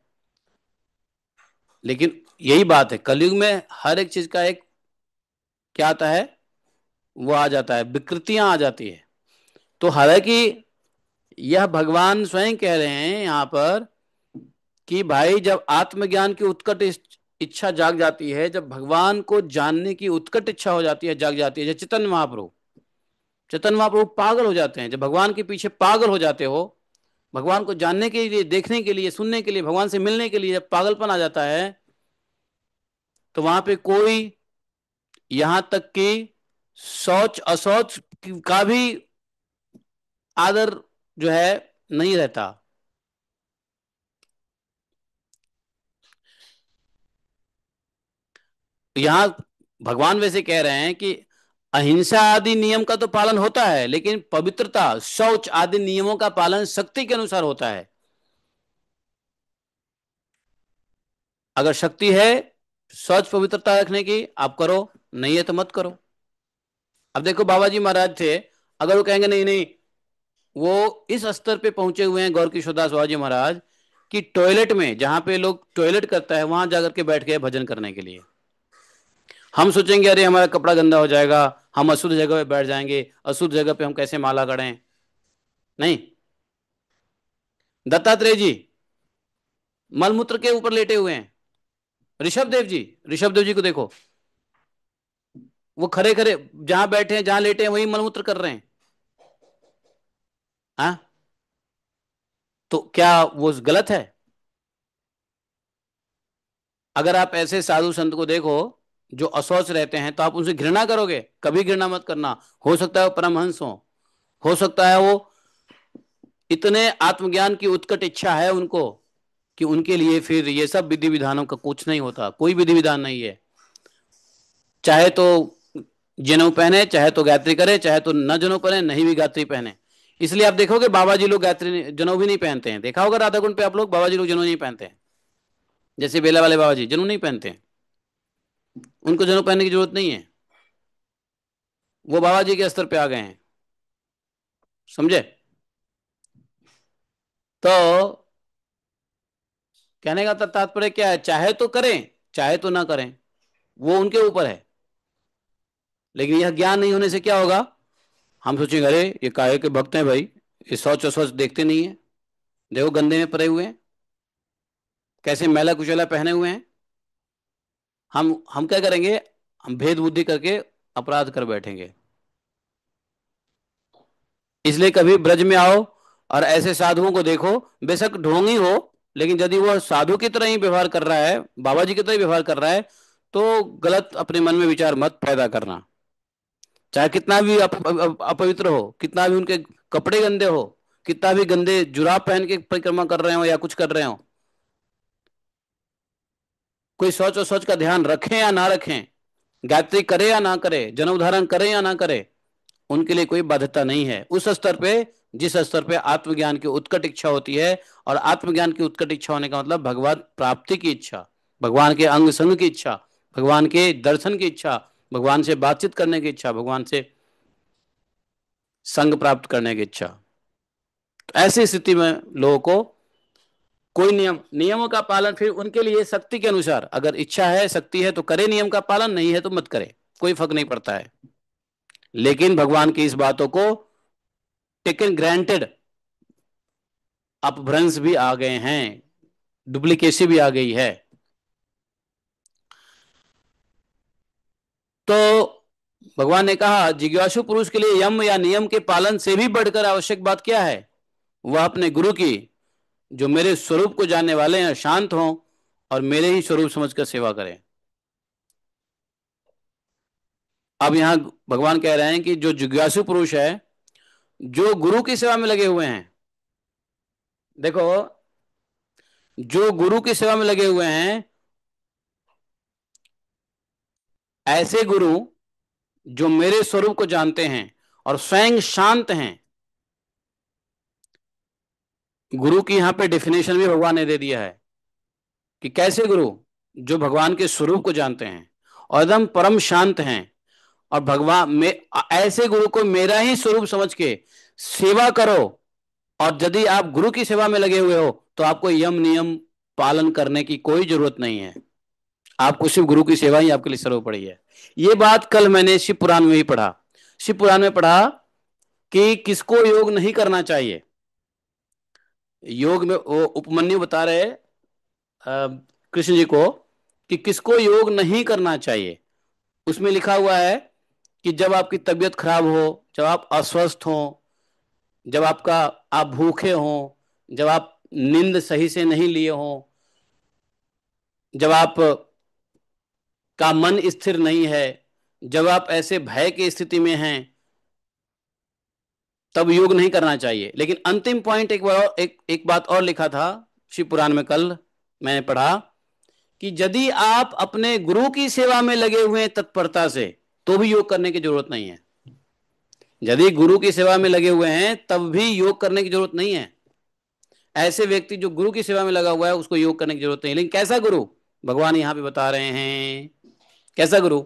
लेकिन यही बात है, कलयुग में हर एक चीज का एक क्या आता है, वो आ जाता है, विकृतियां आ जाती है। तो हालांकि यह भगवान स्वयं कह रहे हैं यहाँ पर कि भाई जब आत्मज्ञान की उत्कट इच्छा जाग जाती है, जब भगवान को जानने की उत्कट इच्छा हो जाती है, जाग जाती है, जब चैतन्य महाप्रभु पागल हो जाते हैं, जब भगवान के पीछे पागल हो जाते हो, भगवान को जानने के लिए, देखने के लिए, सुनने के लिए, भगवान से मिलने के लिए जब पागलपन आ जाता है, तो वहां पे कोई, यहां तक कि शौच अशौच का भी आदर जो है नहीं रहता। यहां भगवान वैसे कह रहे हैं कि अहिंसा आदि नियम का तो पालन होता है, लेकिन पवित्रता, शौच आदि नियमों का पालन शक्ति के अनुसार होता है। अगर शक्ति है शौच पवित्रता रखने की, आप करो, नहीं है तो मत करो। अब देखो बाबा जी महाराज थे, अगर वो कहेंगे नहीं नहीं, वो इस स्तर पे पहुंचे हुए हैं गौर किशोरदास बाबा जी महाराज कि टॉयलेट में, जहां पे लोग टॉयलेट करता है, वहां जाकर के बैठ गए भजन करने के लिए। हम सोचेंगे अरे हमारा कपड़ा गंदा हो जाएगा, हम अशुद्ध जगह पे बैठ जाएंगे, अशुद्ध जगह पे हम कैसे माला करें। नहीं, दत्तात्रेय जी मलमूत्र के ऊपर लेटे हुए हैं। ऋषभ देव जी को देखो, वो खड़े खड़े जहां बैठे हैं, जहां लेटे हैं, वही मलमूत्र कर रहे हैं। हाँ, तो क्या वो गलत है? अगर आप ऐसे साधु संत को देखो जो असौच रहते हैं, तो आप उनसे घृणा करोगे? कभी घृणा मत करना। हो सकता है वो परमहंस हो सकता है वो इतने आत्मज्ञान की उत्कट इच्छा है उनको कि उनके लिए फिर ये सब विधि विधानों का कुछ नहीं होता, कोई विधि विधान नहीं है। चाहे तो जनेऊ पहने, चाहे तो गायत्री करे, चाहे तो न जनेऊ पहने, नहीं भी गायत्री पहने। इसलिए आप देखोगे बाबा जी लोग जनेऊ भी नहीं पहनते हैं। देखा होगा राधा कुंड पे आप लोग, बाबा जी लोग जनेऊ नहीं पहनते हैं। जैसे बेला वाले बाबा जी जनेऊ नहीं पहनते हैं, उनको जनेऊ पहनने की जरूरत नहीं है, वो बाबा जी के स्तर पे आ गए हैं। समझे? तो कहने का तात्पर्य क्या है, चाहे तो करें चाहे तो ना करें, वो उनके ऊपर है। लेकिन यह ज्ञान नहीं होने से क्या होगा, हम सोचेंगे अरे ये काहे के भक्त हैं भाई, ये सोच सोच देखते नहीं है, देखो गंदे में पड़े हुए हैं, कैसे मैला कुचैला पहने हुए हैं। हम क्या करेंगे, हम भेद बुद्धि करके अपराध कर बैठेंगे। इसलिए कभी ब्रज में आओ और ऐसे साधुओं को देखो, बेशक ढोंगी हो, लेकिन यदि वह साधु की तरह ही व्यवहार कर रहा है, बाबा जी की तरह ही व्यवहार कर रहा है, तो गलत अपने मन में विचार मत पैदा करना। चाहे कितना भी अपवित्र हो, कितना भी उनके कपड़े गंदे हो, कितना भी गंदे जुराब पहन के परिक्रमा कर रहे हो या कुछ कर रहे हो, कोई सोच और सोच का ध्यान रखें या ना रखें, गायत्री करे या ना करे, जनेऊ धारण करे या ना करे, उनके लिए कोई बाध्यता नहीं है उस स्तर पे जिस स्तर पे आत्मज्ञान की उत्कट इच्छा होती है। और आत्मज्ञान की उत्कट इच्छा होने का मतलब भगवत प्राप्ति की इच्छा, भगवान के अंग संग की इच्छा, भगवान के दर्शन की इच्छा, भगवान से बातचीत करने की इच्छा, भगवान से संग प्राप्त करने की इच्छा। तो ऐसी स्थिति में लोगों को कोई नियमों का पालन फिर उनके लिए शक्ति के अनुसार, अगर इच्छा है शक्ति है तो करे नियम का पालन, नहीं है तो मत करे, कोई फर्क नहीं पड़ता है। लेकिन भगवान की इस बातों को टेकन ग्रांटेड अपभ्रंश भी आ गए हैं, डुप्लीकेसी भी आ गई है। तो भगवान ने कहा जिज्ञासु पुरुष के लिए यम या नियम के पालन से भी बढ़कर आवश्यक बात क्या है? वह अपने गुरु की, जो मेरे स्वरूप को जानने वाले हैं, शांत हों और मेरे ही स्वरूप समझकर सेवा करें। अब यहां भगवान कह रहे हैं कि जो जिज्ञासु पुरुष है, जो गुरु की सेवा में लगे हुए हैं, देखो, जो गुरु की सेवा में लगे हुए हैं, ऐसे गुरु जो मेरे स्वरूप को जानते हैं और स्वयं शांत हैं। गुरु की यहां पे डेफिनेशन भी भगवान ने दे दिया है कि कैसे गुरु, जो भगवान के स्वरूप को जानते हैं और एकदम परम शांत हैं, और भगवान में ऐसे गुरु को मेरा ही स्वरूप समझ के सेवा करो। और यदि आप गुरु की सेवा में लगे हुए हो तो आपको यम नियम पालन करने की कोई जरूरत नहीं है। आपको सिर्फ गुरु की सेवा ही आपके लिए सर्वोपरि है। ये बात कल मैंने शिव पुराण में ही पढ़ा। शिव पुराण में पढ़ा कि किसको योग नहीं करना चाहिए। योग में वो उपमन्यु बता रहे कृष्ण जी को कि किसको योग नहीं करना चाहिए। उसमें लिखा हुआ है कि जब आपकी तबीयत खराब हो, जब आप अस्वस्थ हो, जब आप भूखे हो, जब आप नींद सही से नहीं लिए हो, जब आप का मन स्थिर नहीं है, जब आप ऐसे भय की स्थिति में हैं, तब योग नहीं करना चाहिए। लेकिन अंतिम पॉइंट एक बात और लिखा था शिव पुराण में, कल मैंने पढ़ा कि यदि आप अपने गुरु की सेवा में लगे हुए हैं तत्परता से, तो भी योग करने की जरूरत नहीं है। यदि गुरु की सेवा में लगे हुए हैं तब भी योग करने की जरूरत नहीं है। ऐसे व्यक्ति जो गुरु की सेवा में लगा हुआ है उसको योग करने की जरूरत नहीं। लेकिन कैसा गुरु? भगवान यहां पे बता रहे हैं। कैसा गुरु?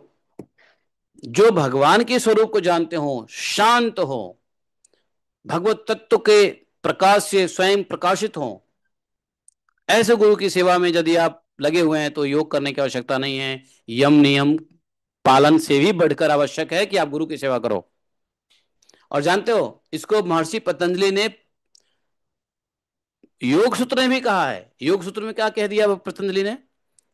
जो भगवान के स्वरूप को जानते हो, शांत हो, भगवत तत्व के प्रकाश से स्वयं प्रकाशित हो, ऐसे गुरु की सेवा में यदि आप लगे हुए हैं तो योग करने की आवश्यकता नहीं है। यम नियम पालन से भी बढ़कर आवश्यक है कि आप गुरु की सेवा करो। और जानते हो, इसको महर्षि पतंजलि ने योग सूत्र में भी कहा है। योग सूत्र में क्या कह दिया पतंजलि ने?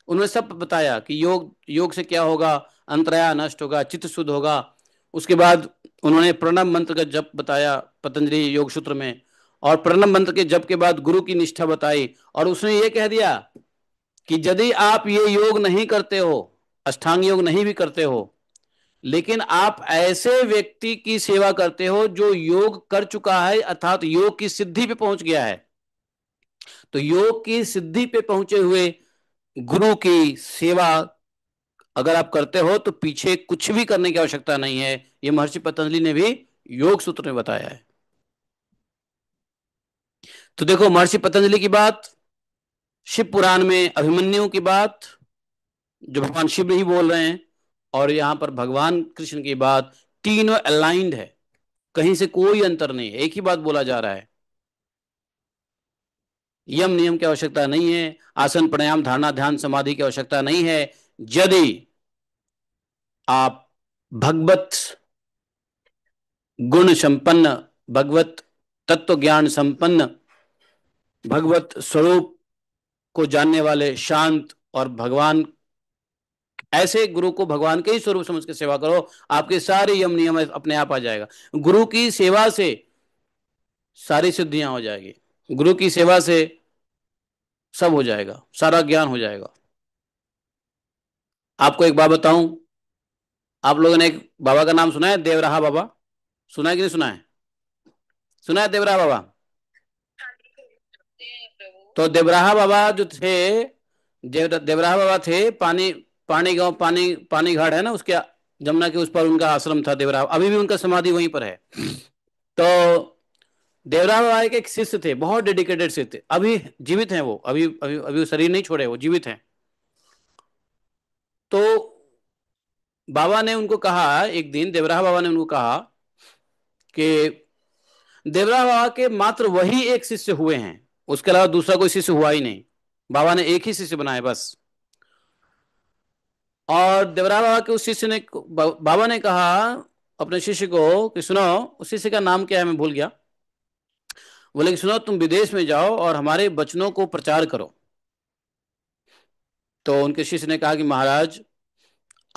उन्होंने सब बताया कि योग योग से क्या होगा, अंतराया नष्ट होगा, चित्त शुद्ध होगा। उसके बाद उन्होंने प्रणव मंत्र का जप बताया पतंजलि योग सूत्र में, और प्रणव मंत्र के जप के बाद गुरु की निष्ठा बताई। और उसने ये कह दिया कि यदि आप ये योग नहीं करते हो, अष्टांग योग नहीं भी करते हो, लेकिन आप ऐसे व्यक्ति की सेवा करते हो जो योग कर चुका है, अर्थात योग की सिद्धि पे पहुंच गया है, तो योग की सिद्धि पे पहुंचे हुए गुरु की सेवा अगर आप करते हो तो पीछे कुछ भी करने की आवश्यकता नहीं है। ये महर्षि पतंजलि ने भी योग सूत्र में बताया है। तो देखो, महर्षि पतंजलि की बात, शिव पुराण में अभिमन्यु की बात जो भगवान शिव ही बोल रहे हैं, और यहां पर भगवान कृष्ण की बात, तीनों अलाइंड है। कहीं से कोई अंतर नहीं है, एक ही बात बोला जा रहा है। यम नियम की आवश्यकता नहीं है, आसन प्राणायाम धारणा ध्यान समाधि की आवश्यकता नहीं है। यदि आप भगवत गुण संपन्न, भगवत तत्व ज्ञान संपन्न, भगवत स्वरूप को जानने वाले शांत और भगवान, ऐसे गुरु को भगवान के ही स्वरूप समझ के सेवा करो, आपके सारे यम नियम अपने आप आ जाएगा। गुरु की सेवा से सारी सिद्धियां हो जाएगी। गुरु की सेवा से सब हो जाएगा, सारा ज्ञान हो जाएगा। आपको एक बात बताऊं, आप लोगों ने एक बाबा का नाम सुना है, देवराहा बाबा? सुना है कि नहीं सुना है? सुना है देवराहा बाबा? तो देवराहा बाबा जो थे, देवराहा बाबा थे, पानी पानी गांव, पानी घाट है ना उसके, जमुना के उस पर उनका आश्रम था देवराहा। अभी भी उनका समाधि वहीं पर है। तो देवराहा बाबा एक शिष्य थे, बहुत डेडिकेटेड शिष्य थे। अभी जीवित हैं वो, अभी अभी अभी वो शरीर नहीं छोड़े, वो जीवित हैं। तो बाबा ने उनको कहा, एक दिन देवराहा बाबा ने उनको कहा कि देवराहा बाबा के मात्र वही एक शिष्य हुए हैं, उसके अलावा दूसरा कोई शिष्य हुआ ही नहीं। बाबा ने एक ही शिष्य बनाया बस। और देवराहा बाबा के उस शिष्य ने, बाबा ने कहा अपने शिष्य को कि सुनो, उस शिष्य का नाम क्या है मैं भूल गया। बोले कि सुनो, तुम विदेश में जाओ और हमारे वचनों को प्रचार करो। तो उनके शिष्य ने कहा कि महाराज,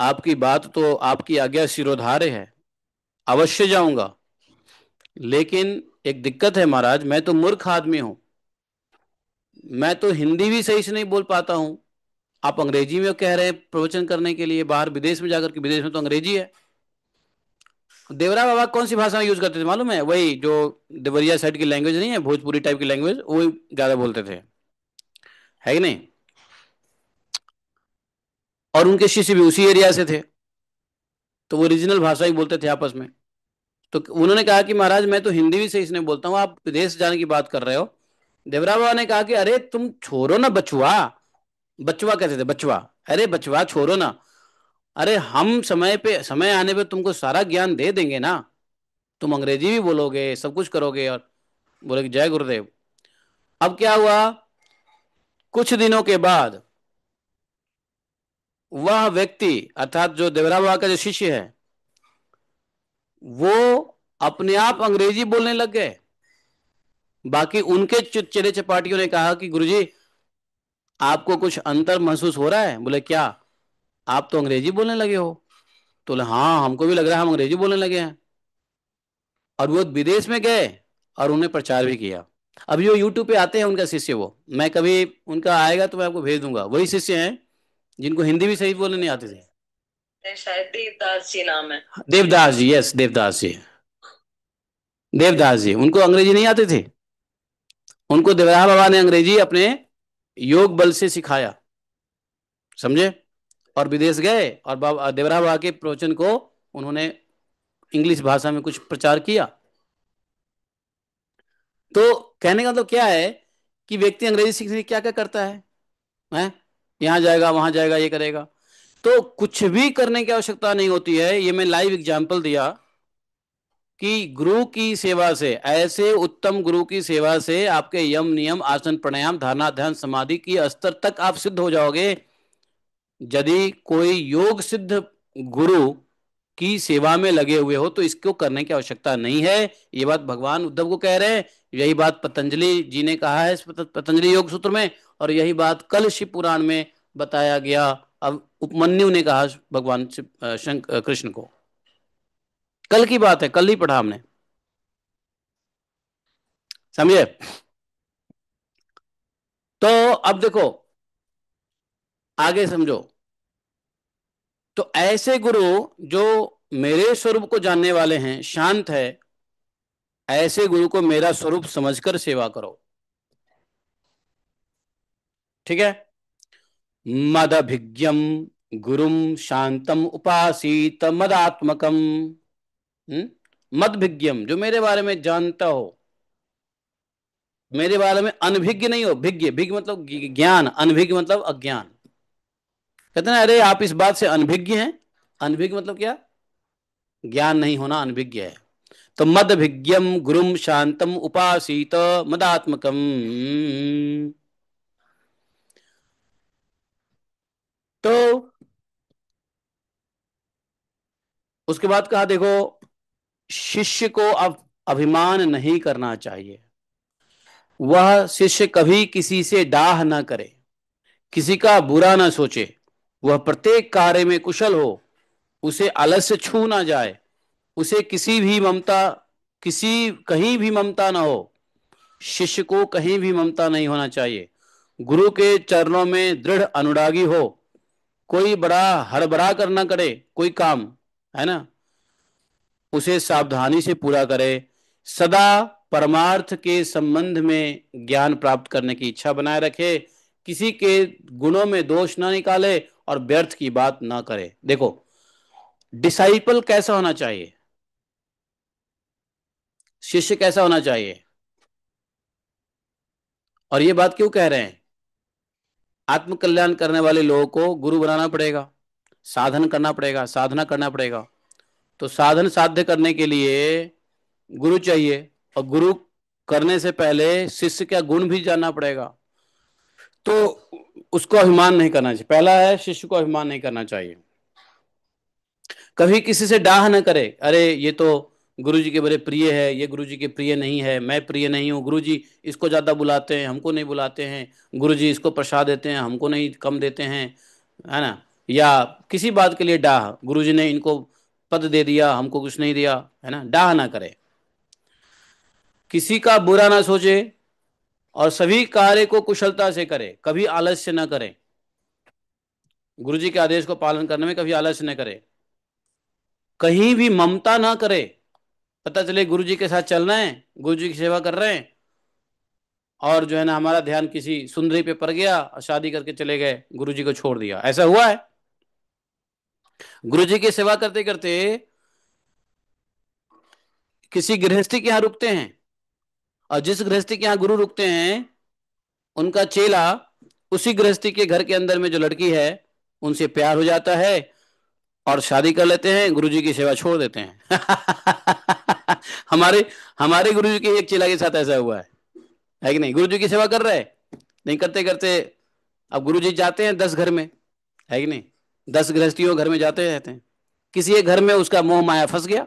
आपकी बात तो आपकी आज्ञा शिरोधार्य है, अवश्य जाऊंगा। लेकिन एक दिक्कत है महाराज, मैं तो मूर्ख आदमी हूं, मैं तो हिंदी भी सही से नहीं बोल पाता हूं। आप अंग्रेजी में कह रहे हैं प्रवचन करने के लिए, बाहर विदेश में जाकर के, विदेश में तो अंग्रेजी है। देवरा बाबा कौन सी भाषा यूज करते थे मालूम है? वही जो देवरिया साइड की लैंग्वेज नहीं है, भोजपुरी टाइप की लैंग्वेज, वो ज्यादा बोलते थे, है कि नहीं? और उनके शिष्य भी उसी एरिया से थे, तो वो रीजनल भाषा ही बोलते थे आपस में। तो उन्होंने कहा कि महाराज मैं तो हिंदी भी सही से नहीं बोलता हूँ, आप विदेश जाने की बात कर रहे हो। देवरा बाबा ने कहा कि अरे तुम छोड़ो ना बचुआ, बचवा कहते थे, बचवा, अरे बचवा छोड़ो ना, अरे हम समय पे, समय आने पे तुमको सारा ज्ञान दे देंगे ना, तुम अंग्रेजी भी बोलोगे, सब कुछ करोगे। और बोले कि जय गुरुदेव। अब क्या हुआ, कुछ दिनों के बाद वह व्यक्ति, अर्थात जो देवरा बाबा का जो शिष्य है, वो अपने आप अंग्रेजी बोलने लग गए। बाकी उनके चेले चपाटियों ने कहा कि गुरुजी आपको कुछ अंतर महसूस हो रहा है? बोले क्या? आप तो अंग्रेजी बोलने लगे हो। तो बोले हाँ हमको भी लग रहा है हम अंग्रेजी बोलने लगे हैं। और वो विदेश में गए और उन्हें प्रचार भी किया। अब जो यूट्यूब पे आते हैं उनका शिष्य, वो मैं कभी उनका आएगा तो मैं आपको भेज दूंगा, वही शिष्य हैं जिनको हिंदी भी सही बोलने नहीं आती थी। शायद देवदास जी नाम है। देवदास जी, यस देवदास जी, देवदास जी, उनको अंग्रेजी नहीं आती थी। उनको देवराह बाबा ने अंग्रेजी अपने योग बल से सिखाया, समझे? और विदेश गए और बाबा देवराह बाबा के प्रवचन को उन्होंने इंग्लिश भाषा में कुछ प्रचार किया। तो कहने का मतलब क्या है कि व्यक्ति अंग्रेजी सीखने के लिए क्या क्या करता है? यहाँ जाएगा, वहां जाएगा, ये करेगा। तो कुछ भी करने की आवश्यकता नहीं होती है। ये मैं लाइव एग्जाम्पल दिया कि गुरु की सेवा से, ऐसे उत्तम गुरु की सेवा से आपके यम नियम आसन प्राणायाम धारणा ध्यान समाधि की स्तर तक आप सिद्ध हो जाओगे। यदि कोई योग सिद्ध गुरु की सेवा में लगे हुए हो तो इसको करने की आवश्यकता नहीं है। ये बात भगवान उद्धव को कह रहे हैं, यही बात पतंजलि जी ने कहा है पतंजलि योग सूत्र में, और यही बात कल शिव पुराण में बताया गया। अब उपमन्यु ने कहा भगवान कृष्ण को, कल की बात है, कल ही पढ़ा हमने, समझे? तो अब देखो, आगे समझो। तो ऐसे गुरु जो मेरे स्वरूप को जानने वाले हैं, शांत है, ऐसे गुरु को मेरा स्वरूप समझकर सेवा करो, ठीक है? मदभिज्ञम गुरुम शांतम उपासीत मदात्मकम। मदभिज्ञम, जो मेरे बारे में जानता हो, मेरे बारे में अनभिज्ञ नहीं हो। भिज्ञ, भिज्ञ मतलब ज्ञान, अनभिज्ञ मतलब अज्ञान। कहते हैं अरे आप इस बात से अनभिज्ञ हैं। अनभिज्ञ मतलब क्या? ज्ञान नहीं होना अनभिज्ञ है। तो मदभिज्ञम गुरुम शांतम उपासीत मदात्मकम। तो उसके बाद कहा देखो, शिष्य को अब अभिमान नहीं करना चाहिए। वह शिष्य कभी किसी से डाह ना करे, किसी का बुरा ना सोचे, वह प्रत्येक कार्य में कुशल हो, उसे आलस्य छू ना जाए, उसे किसी भी ममता, किसी कहीं भी ममता ना हो। शिष्य को कहीं भी ममता नहीं होना चाहिए। गुरु के चरणों में दृढ़ अनुरागी हो, कोई बड़ा हड़बड़ा कर ना करे कोई काम, है ना, उसे सावधानी से पूरा करे। सदा परमार्थ के संबंध में ज्ञान प्राप्त करने की इच्छा बनाए रखे, किसी के गुणों में दोष ना निकाले और व्यर्थ की बात ना करे। देखो, डिसाइपल कैसा होना चाहिए, शिष्य कैसा होना चाहिए? और ये बात क्यों कह रहे हैं? आत्म कल्याण करने वाले लोगों को गुरु बनाना पड़ेगा, साधन करना पड़ेगा, साधना करना पड़ेगा। तो साधन साध्य करने के लिए गुरु चाहिए, और गुरु करने से पहले शिष्य का गुण भी जानना पड़ेगा। तो उसको अभिमान नहीं करना चाहिए। पहला है, शिष्य को अभिमान नहीं करना चाहिए। कभी किसी से डाह न करे, अरे ये तो गुरु जी के बड़े प्रिय है, ये गुरु जी के प्रिय नहीं है, मैं प्रिय नहीं हूँ, गुरु जी इसको ज्यादा बुलाते हैं हमको नहीं बुलाते हैं, गुरु जी इसको प्रसाद देते हैं हमको नहीं कम देते हैं, है ना? या किसी बात के लिए डाह, गुरुजी ने इनको पद दे दिया, हमको कुछ नहीं दिया, है ना, डाह ना करे, किसी का बुरा ना सोचे, और सभी कार्य को कुशलता से करे, कभी आलस्य ना करे, गुरुजी के आदेश को पालन करने में कभी आलस्य न करे, कहीं भी ममता ना करे। पता चले गुरुजी के साथ चल रहे हैं, गुरुजी की सेवा कर रहे हैं, और जो है ना हमारा ध्यान किसी सुंदरी पे पड़ गया और शादी करके चले गए, गुरुजी को छोड़ दिया, ऐसा हुआ है। गुरुजी की सेवा करते करते किसी गृहस्थी के यहाँ रुकते हैं, और जिस गृहस्थी के यहाँ गुरु रुकते हैं उनका चेला उसी गृहस्थी के घर के अंदर में जो लड़की है उनसे प्यार हो जाता है, और शादी कर लेते हैं, गुरुजी की सेवा छोड़ देते हैं। हमारे हमारे गुरुजी के एक चेला के साथ ऐसा हुआ है कि नहीं, गुरुजी की सेवा कर रहे हैं, नहीं करते करते अब गुरुजी जाते हैं 10 घर में, है कि नहीं, 10 गृहस्थियों घर में जाते रहते हैं, किसी एक घर में उसका मोह माया फंस गया,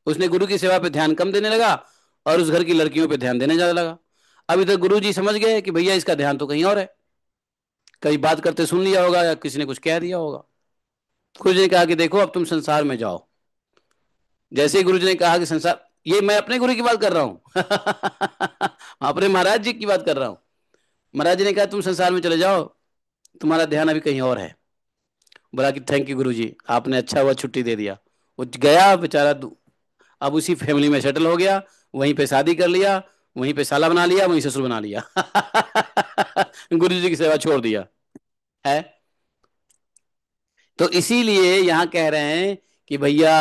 उसने गुरु की सेवा पे ध्यान कम देने लगा और उस घर की लड़कियों पे ध्यान देने ज्यादा लगा। अब इधर गुरु जी समझ गए कि भैया इसका ध्यान तो कहीं और है, कहीं बात करते सुन लिया होगा या किसी ने कुछ कह दिया होगा। गुरु जी ने कहा कि देखो अब तुम संसार में जाओ। जैसे ही गुरु जी ने कहा कि संसार, ये मैं अपने गुरु की बात कर रहा हूँ, अपने महाराज जी की बात कर रहा हूँ। महाराज जी ने कहा तुम संसार में चले जाओ, तुम्हारा ध्यान अभी कहीं और है। बोला कि थैंक यू गुरु जी, आपने अच्छा हुआ छुट्टी दे दिया। वो गया बेचारा, अब उसी फैमिली में सेटल हो गया, वहीं पे शादी कर लिया, वहीं पे साला बना लिया, वहीं ससुर बना लिया। गुरु जी की सेवा छोड़ दिया है। तो इसीलिए यहां कह रहे हैं कि भैया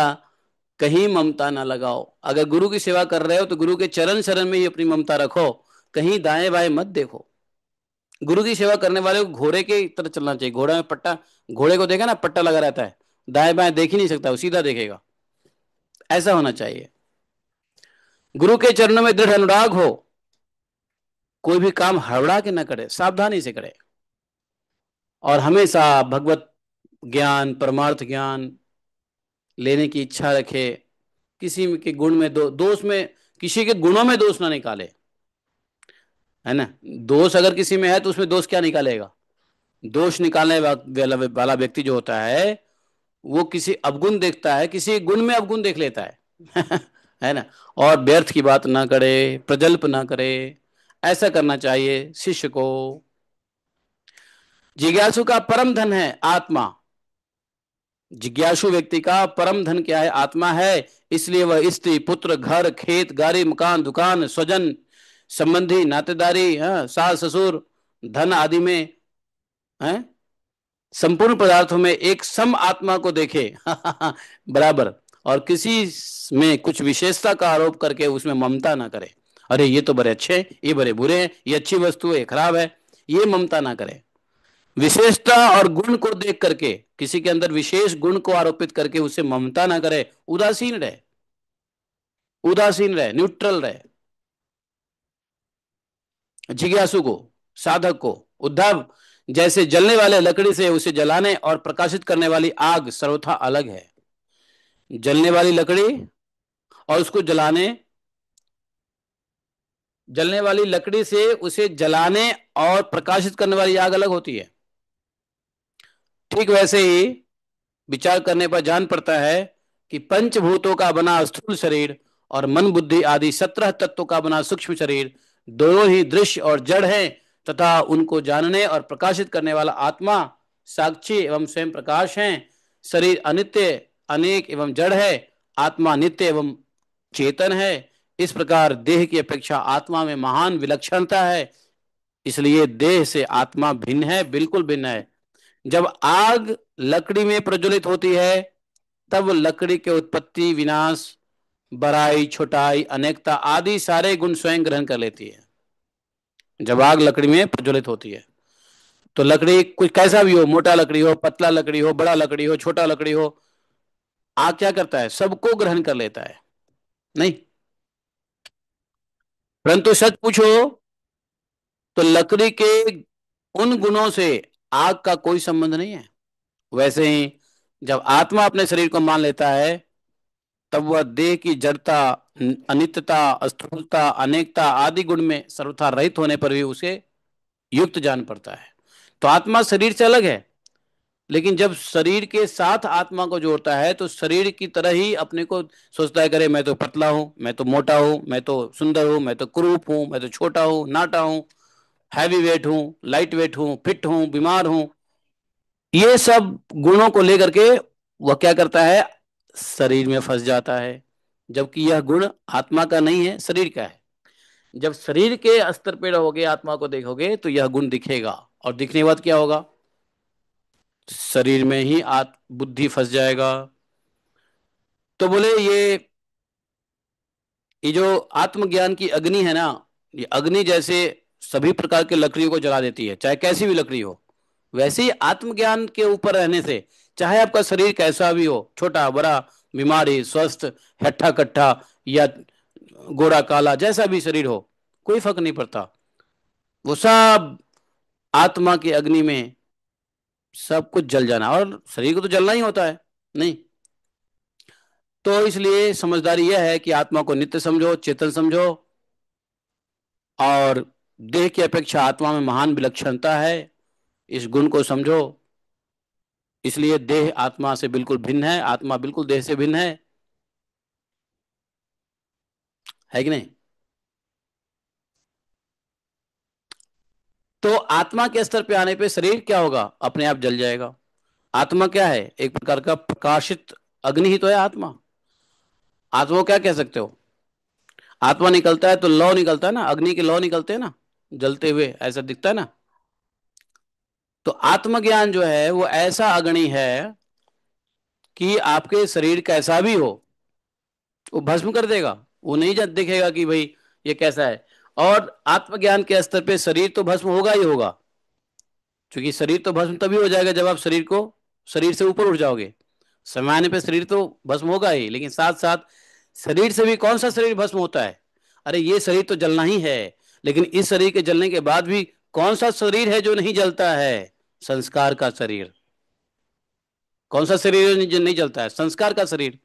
कहीं ममता ना लगाओ, अगर गुरु की सेवा कर रहे हो तो गुरु के चरण शरण में ही अपनी ममता रखो, कहीं दाएं बाएं मत देखो। गुरु की सेवा करने वाले को घोड़े के तरह चलना चाहिए, घोड़ा में पट्टा, घोड़े को देखा ना पट्टा लगा रहता है, दाएं बाएं देख ही नहीं सकता, वो सीधा देखेगा, ऐसा होना चाहिए। गुरु के चरणों में दृढ़ अनुराग हो, कोई भी काम हड़बड़ा के न करे, सावधानी से करे, और हमेशा भगवत ज्ञान, परमार्थ ज्ञान लेने की इच्छा रखे। किसी के गुण में दोष में, किसी के गुणों में दोष ना निकाले, है ना। दोष अगर किसी में है तो उसमें दोष क्या निकालेगा। दोष निकालने वाला व्यक्ति जो होता है वो किसी अवगुण देखता है, किसी गुण में अवगुण देख लेता है। है ना। और व्यर्थ की बात ना करे, प्रजल्प ना करे, ऐसा करना चाहिए शिष्य को। जिज्ञासु का परम धन है आत्मा, जिज्ञासु व्यक्ति का परम धन क्या है, आत्मा है। इसलिए वह स्त्री, पुत्र, घर, खेत, गाड़ी, मकान, दुकान, स्वजन, संबंधी, नातेदारी, सास ससुर, धन आदि में, है, संपूर्ण पदार्थों में एक सम आत्मा को देखे। बराबर। और किसी में कुछ विशेषता का आरोप करके उसमें ममता ना करे, अरे ये तो बड़े अच्छे हैं, ये बड़े बुरे हैं, ये अच्छी वस्तु है, ये खराब है, ये ममता ना करे। विशेषता और गुण को देख करके, किसी के अंदर विशेष गुण को आरोपित करके उसे ममता ना करे, उदासीन रहे, उदासीन रहे, न्यूट्रल रहे। जिज्ञासु को, साधक को, उद्धव, जैसे जलने वाले लकड़ी से उसे जलाने और प्रकाशित करने वाली आग सर्वथा अलग है। जलने वाली लकड़ी और उसको जलाने, जलने वाली लकड़ी से उसे जलाने और प्रकाशित करने वाली आग अलग होती है। ठीक वैसे ही विचार करने पर जान पड़ता है कि पंचभूतों का बना स्थूल शरीर और मन बुद्धि आदि 17 तत्वों का बना सूक्ष्म शरीर दोनों ही दृश्य और जड़ हैं, तथा उनको जानने और प्रकाशित करने वाला आत्मा साक्षी एवं स्वयं प्रकाश है। शरीर अनित्य, अनेक एवं जड़ है, आत्मा नित्य एवं चेतन है। इस प्रकार देह की अपेक्षा आत्मा में महान विलक्षणता है, इसलिए देह से आत्मा भिन्न है, बिल्कुल भिन्न है। जब आग लकड़ी में प्रज्वलित होती है तब लकड़ी के उत्पत्ति, विनाश, बड़ाई, छोटाई, अनेकता आदि सारे गुण स्वयं ग्रहण कर लेती है। जब आग लकड़ी में प्रज्वलित होती है तो लकड़ी कुछ कैसा भी हो, मोटा लकड़ी हो, पतला लकड़ी हो, बड़ा लकड़ी हो, छोटा लकड़ी हो, आग क्या करता है, सबको ग्रहण कर लेता है, नहीं। परंतु सच पूछो तो लकड़ी के उन गुणों से आग का कोई संबंध नहीं है। वैसे ही जब आत्मा अपने शरीर को मान लेता है तब वह देह की जड़ता, अनित्यता, स्थूलता, अनेकता आदि गुण में सर्वथा रहित होने पर भी उसे युक्त जान पड़ता है। तो आत्मा शरीर से अलग है, लेकिन जब शरीर के साथ आत्मा को जोड़ता है तो शरीर की तरह ही अपने को सोचता है, करे मैं तो पतला हूं, मैं तो मोटा हूं, मैं तो सुंदर हूं, मैं तो कुरूप हूं, मैं तो छोटा हूं, नाटा हूं, हैवी वेट हूं, लाइट वेट हूं, फिट हूं, बीमार हूं। ये सब गुणों को लेकर के वह क्या करता है, शरीर में फंस जाता है। जबकि यह गुण आत्मा का नहीं है, शरीर का है। जब शरीर के स्तर पे रहोगे, आत्मा को देखोगे, तो यह गुण दिखेगा। और दिखने के बाद क्या होगा, शरीर में ही बुद्धि फंस जाएगा। तो बोले ये जो आत्मज्ञान की अग्नि है ना, ये अग्नि जैसे सभी प्रकार के लकड़ियों को जला देती है, चाहे कैसी भी लकड़ी हो, वैसे ही आत्मज्ञान के ऊपर रहने से, चाहे आपका शरीर कैसा भी हो, छोटा बड़ा, बीमारी स्वस्थ, हट्ठा कट्ठा, या गोरा काला, जैसा भी शरीर हो, कोई फर्क नहीं पड़ता। वो सब आत्मा की अग्नि में सब कुछ जल जाना। और शरीर को तो जलना ही होता है, नहीं? तो इसलिए समझदारी यह है कि आत्मा को नित्य समझो, चेतन समझो, और देह की अपेक्षा आत्मा में महान विलक्षणता है, इस गुण को समझो। इसलिए देह आत्मा से बिल्कुल भिन्न है, आत्मा बिल्कुल देह से भिन्न है कि नहीं? तो आत्मा के स्तर पे आने पे शरीर क्या होगा, अपने आप जल जाएगा। आत्मा क्या है, एक प्रकार का प्रकाशित अग्नि ही तो है आत्मा। आत्मा को क्या कह सकते हो, आत्मा निकलता है तो लौ निकलता है ना, अग्नि के लौ निकलते हैं ना, जलते हुए ऐसा दिखता है ना। तो आत्मज्ञान जो है वो ऐसा अग्नि है कि आपके शरीर कैसा भी हो वो भस्म कर देगा। वो नहीं जब दिखेगा कि भाई ये कैसा है। और आत्मज्ञान के स्तर पे शरीर तो भस्म होगा ही होगा, क्योंकि शरीर तो भस्म तभी हो जाएगा जब आप शरीर से ऊपर उठ जाओगे। समय आने पे शरीर तो भस्म होगा ही, लेकिन साथ साथ शरीर से भी कौन सा शरीर भस्म होता है? अरे ये शरीर तो जलना ही है, लेकिन इस शरीर के जलने के बाद भी कौन सा शरीर है जो नहीं जलता है? संस्कार का शरीर। कौन सा शरीर है जो नहीं जलता है? संस्कार का शरीर।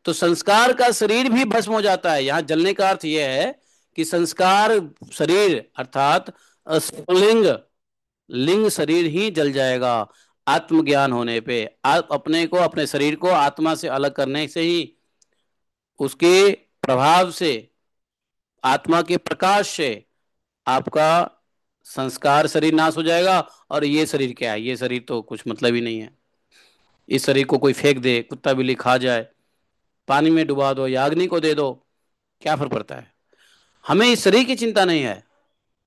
तो संस्कार का शरीर भी भस्म हो जाता है। यहां जलने का अर्थ यह है कि संस्कार शरीर अर्थात स्फुलिंग लिंग शरीर ही जल जाएगा। आत्मज्ञान होने पे आप अपने को, अपने शरीर को आत्मा से अलग करने से ही, उसके प्रभाव से, आत्मा के प्रकाश से आपका संस्कार शरीर नाश हो जाएगा। और ये शरीर क्या है, ये शरीर तो कुछ मतलब ही नहीं है। इस शरीर को कोई फेंक दे, कुत्ता बिल्ली खा जाए, पानी में डुबा दो या अग्नि को दे दो, क्या फर्क पड़ता है? हमें इस शरीर की चिंता नहीं है।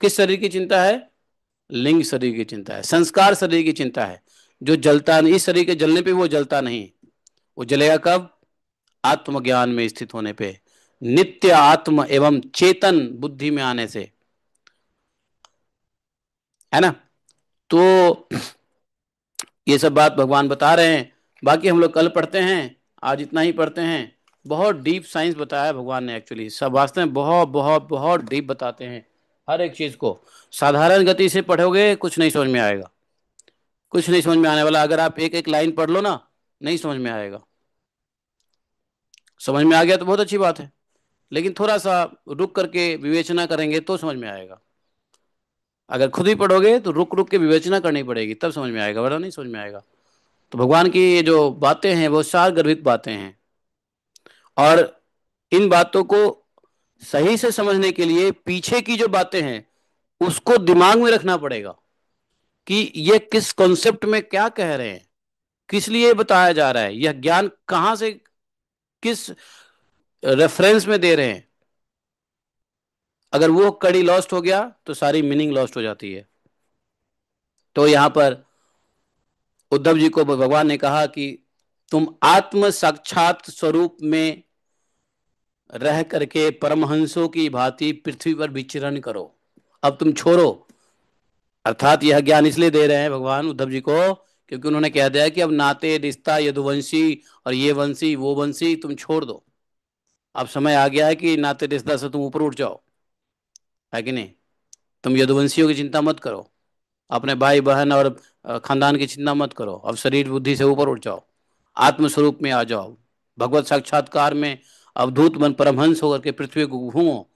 किस शरीर की चिंता है? लिंग शरीर की चिंता है, संस्कार शरीर की चिंता है, जो जलता नहीं। इस शरीर के जलने पे वो जलता नहीं। वो जलेगा कब? आत्मज्ञान में स्थित होने पे, नित्य आत्म एवं चेतन बुद्धि में आने से, है ना? तो ये सब बात भगवान बता रहे हैं। बाकी हम लोग कल पढ़ते हैं, आज इतना ही पढ़ते हैं। बहुत डीप साइंस बताया है भगवान ने, एक्चुअली सब वास्तव में बहुत बहुत बहुत डीप बताते हैं। हर एक चीज को साधारण गति से पढ़ोगे कुछ नहीं समझ में आएगा, कुछ नहीं समझ में आने वाला। अगर आप एक एक लाइन पढ़ लो ना, नहीं समझ में आएगा। समझ में आ गया तो बहुत अच्छी बात है, लेकिन थोड़ा सा रुक करके विवेचना करेंगे तो समझ में आएगा। अगर खुद ही पढ़ोगे तो रुक रुक के विवेचना करनी पड़ेगी, तब समझ में आएगा, वरना नहीं समझ में आएगा। तो भगवान की ये जो बातें हैं वो सार गर्भित बातें हैं। और इन बातों को सही से समझने के लिए पीछे की जो बातें हैं उसको दिमाग में रखना पड़ेगा, कि ये किस कॉन्सेप्ट में क्या कह रहे हैं, किस लिए बताया जा रहा है, यह ज्ञान कहां से, किस रेफरेंस में दे रहे हैं। अगर वो कड़ी लॉस्ट हो गया तो सारी मीनिंग लॉस्ट हो जाती है। तो यहां पर उद्धव जी को भगवान ने कहा कि तुम आत्म साक्षात स्वरूप में रह करके परमहंसों की भांति पृथ्वी पर विचरण करो। अब तुम छोड़ो। अर्थात यह ज्ञान इसलिए दे रहे हैं भगवान उद्धव जी को, क्योंकि उन्होंने कह दिया कि अब नाते रिश्ता यदुवंशी और ये वंशी वो वंशी तुम छोड़ दो। अब समय आ गया है कि नाते रिश्ता से तुम ऊपर उठ जाओ, है कि नहीं? तुम यदुवंशियों की चिंता मत करो, अपने भाई बहन और खानदान की चिंता मत करो। अब शरीर बुद्धि से ऊपर उठ जाओ, आत्मस्वरूप में आ जाओ, भगवत साक्षात्कार में अवधूत मन परमहंस होकर के पृथ्वी को घूमो।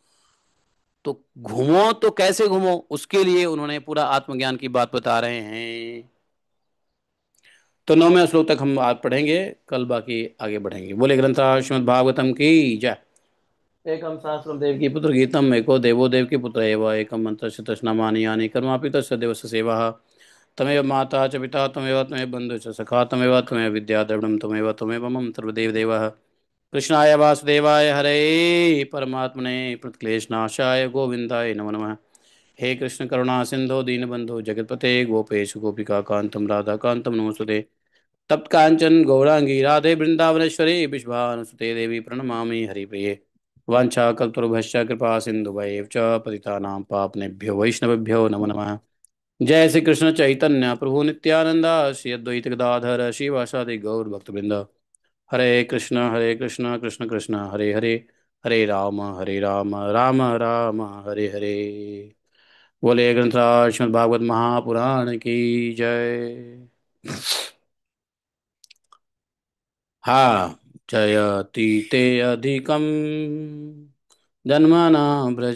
तो घूमो तो कैसे घूमो, उसके लिए उन्होंने पूरा आत्मज्ञान की बात बता रहे हैं। तो 9वें श्लोक तक हम आज पढ़ेंगे, कल बाकी आगे बढ़ेंगे। बोले ग्रंथ श्रीमद् भागवतम की जय। एकम सहस्रम देव की पुत्र गीतम एको देवो देव की पुत्र एव एकम मंत्र तस्नामानि यानि कर्मापि तस्य देवस्य सेवा। तमेव माता च पिता तमेव तमेव बंधु च सखा तमेव तमेव विद्या द्रविणं तमेव तमेव मम सर्वदेव देवः। कृष्णाय वासुदेवाय हरे परमात्मने प्रणतक्लेशनाशाय गोविंदाय नमो नमः। हे कृष्ण करुणा सिंधो दीनबंधो जगतपते गोपेश गोपिका कांतम राधा कांतम नमोस्तुते। तप्त कांचन गौरांगी राधे वृंदावनेश्वरी विश्वानुसुते देवी प्रणमामि हरिप्रिये। वाञ्छा कल्पतरुभ्यश्च कृपा सिन्धुभैव च पतितानां पावनेभ्यो वैष्णवेभ्यो नमो नमः। जय श्री कृष्ण चैतन्य प्रभु नित्यानंद श्री अद्वैत गदाधर श्रीवासादि गौर भक्तवृंद। हरे कृष्ण कृष्ण कृष्ण हरे हरे, हरे राम राम राम हरे हरे। बोले ग्रंथराज श्रीमद् भागवत महापुराण की जय। हाँ, जयति ते अधिकं जन्मना व्रज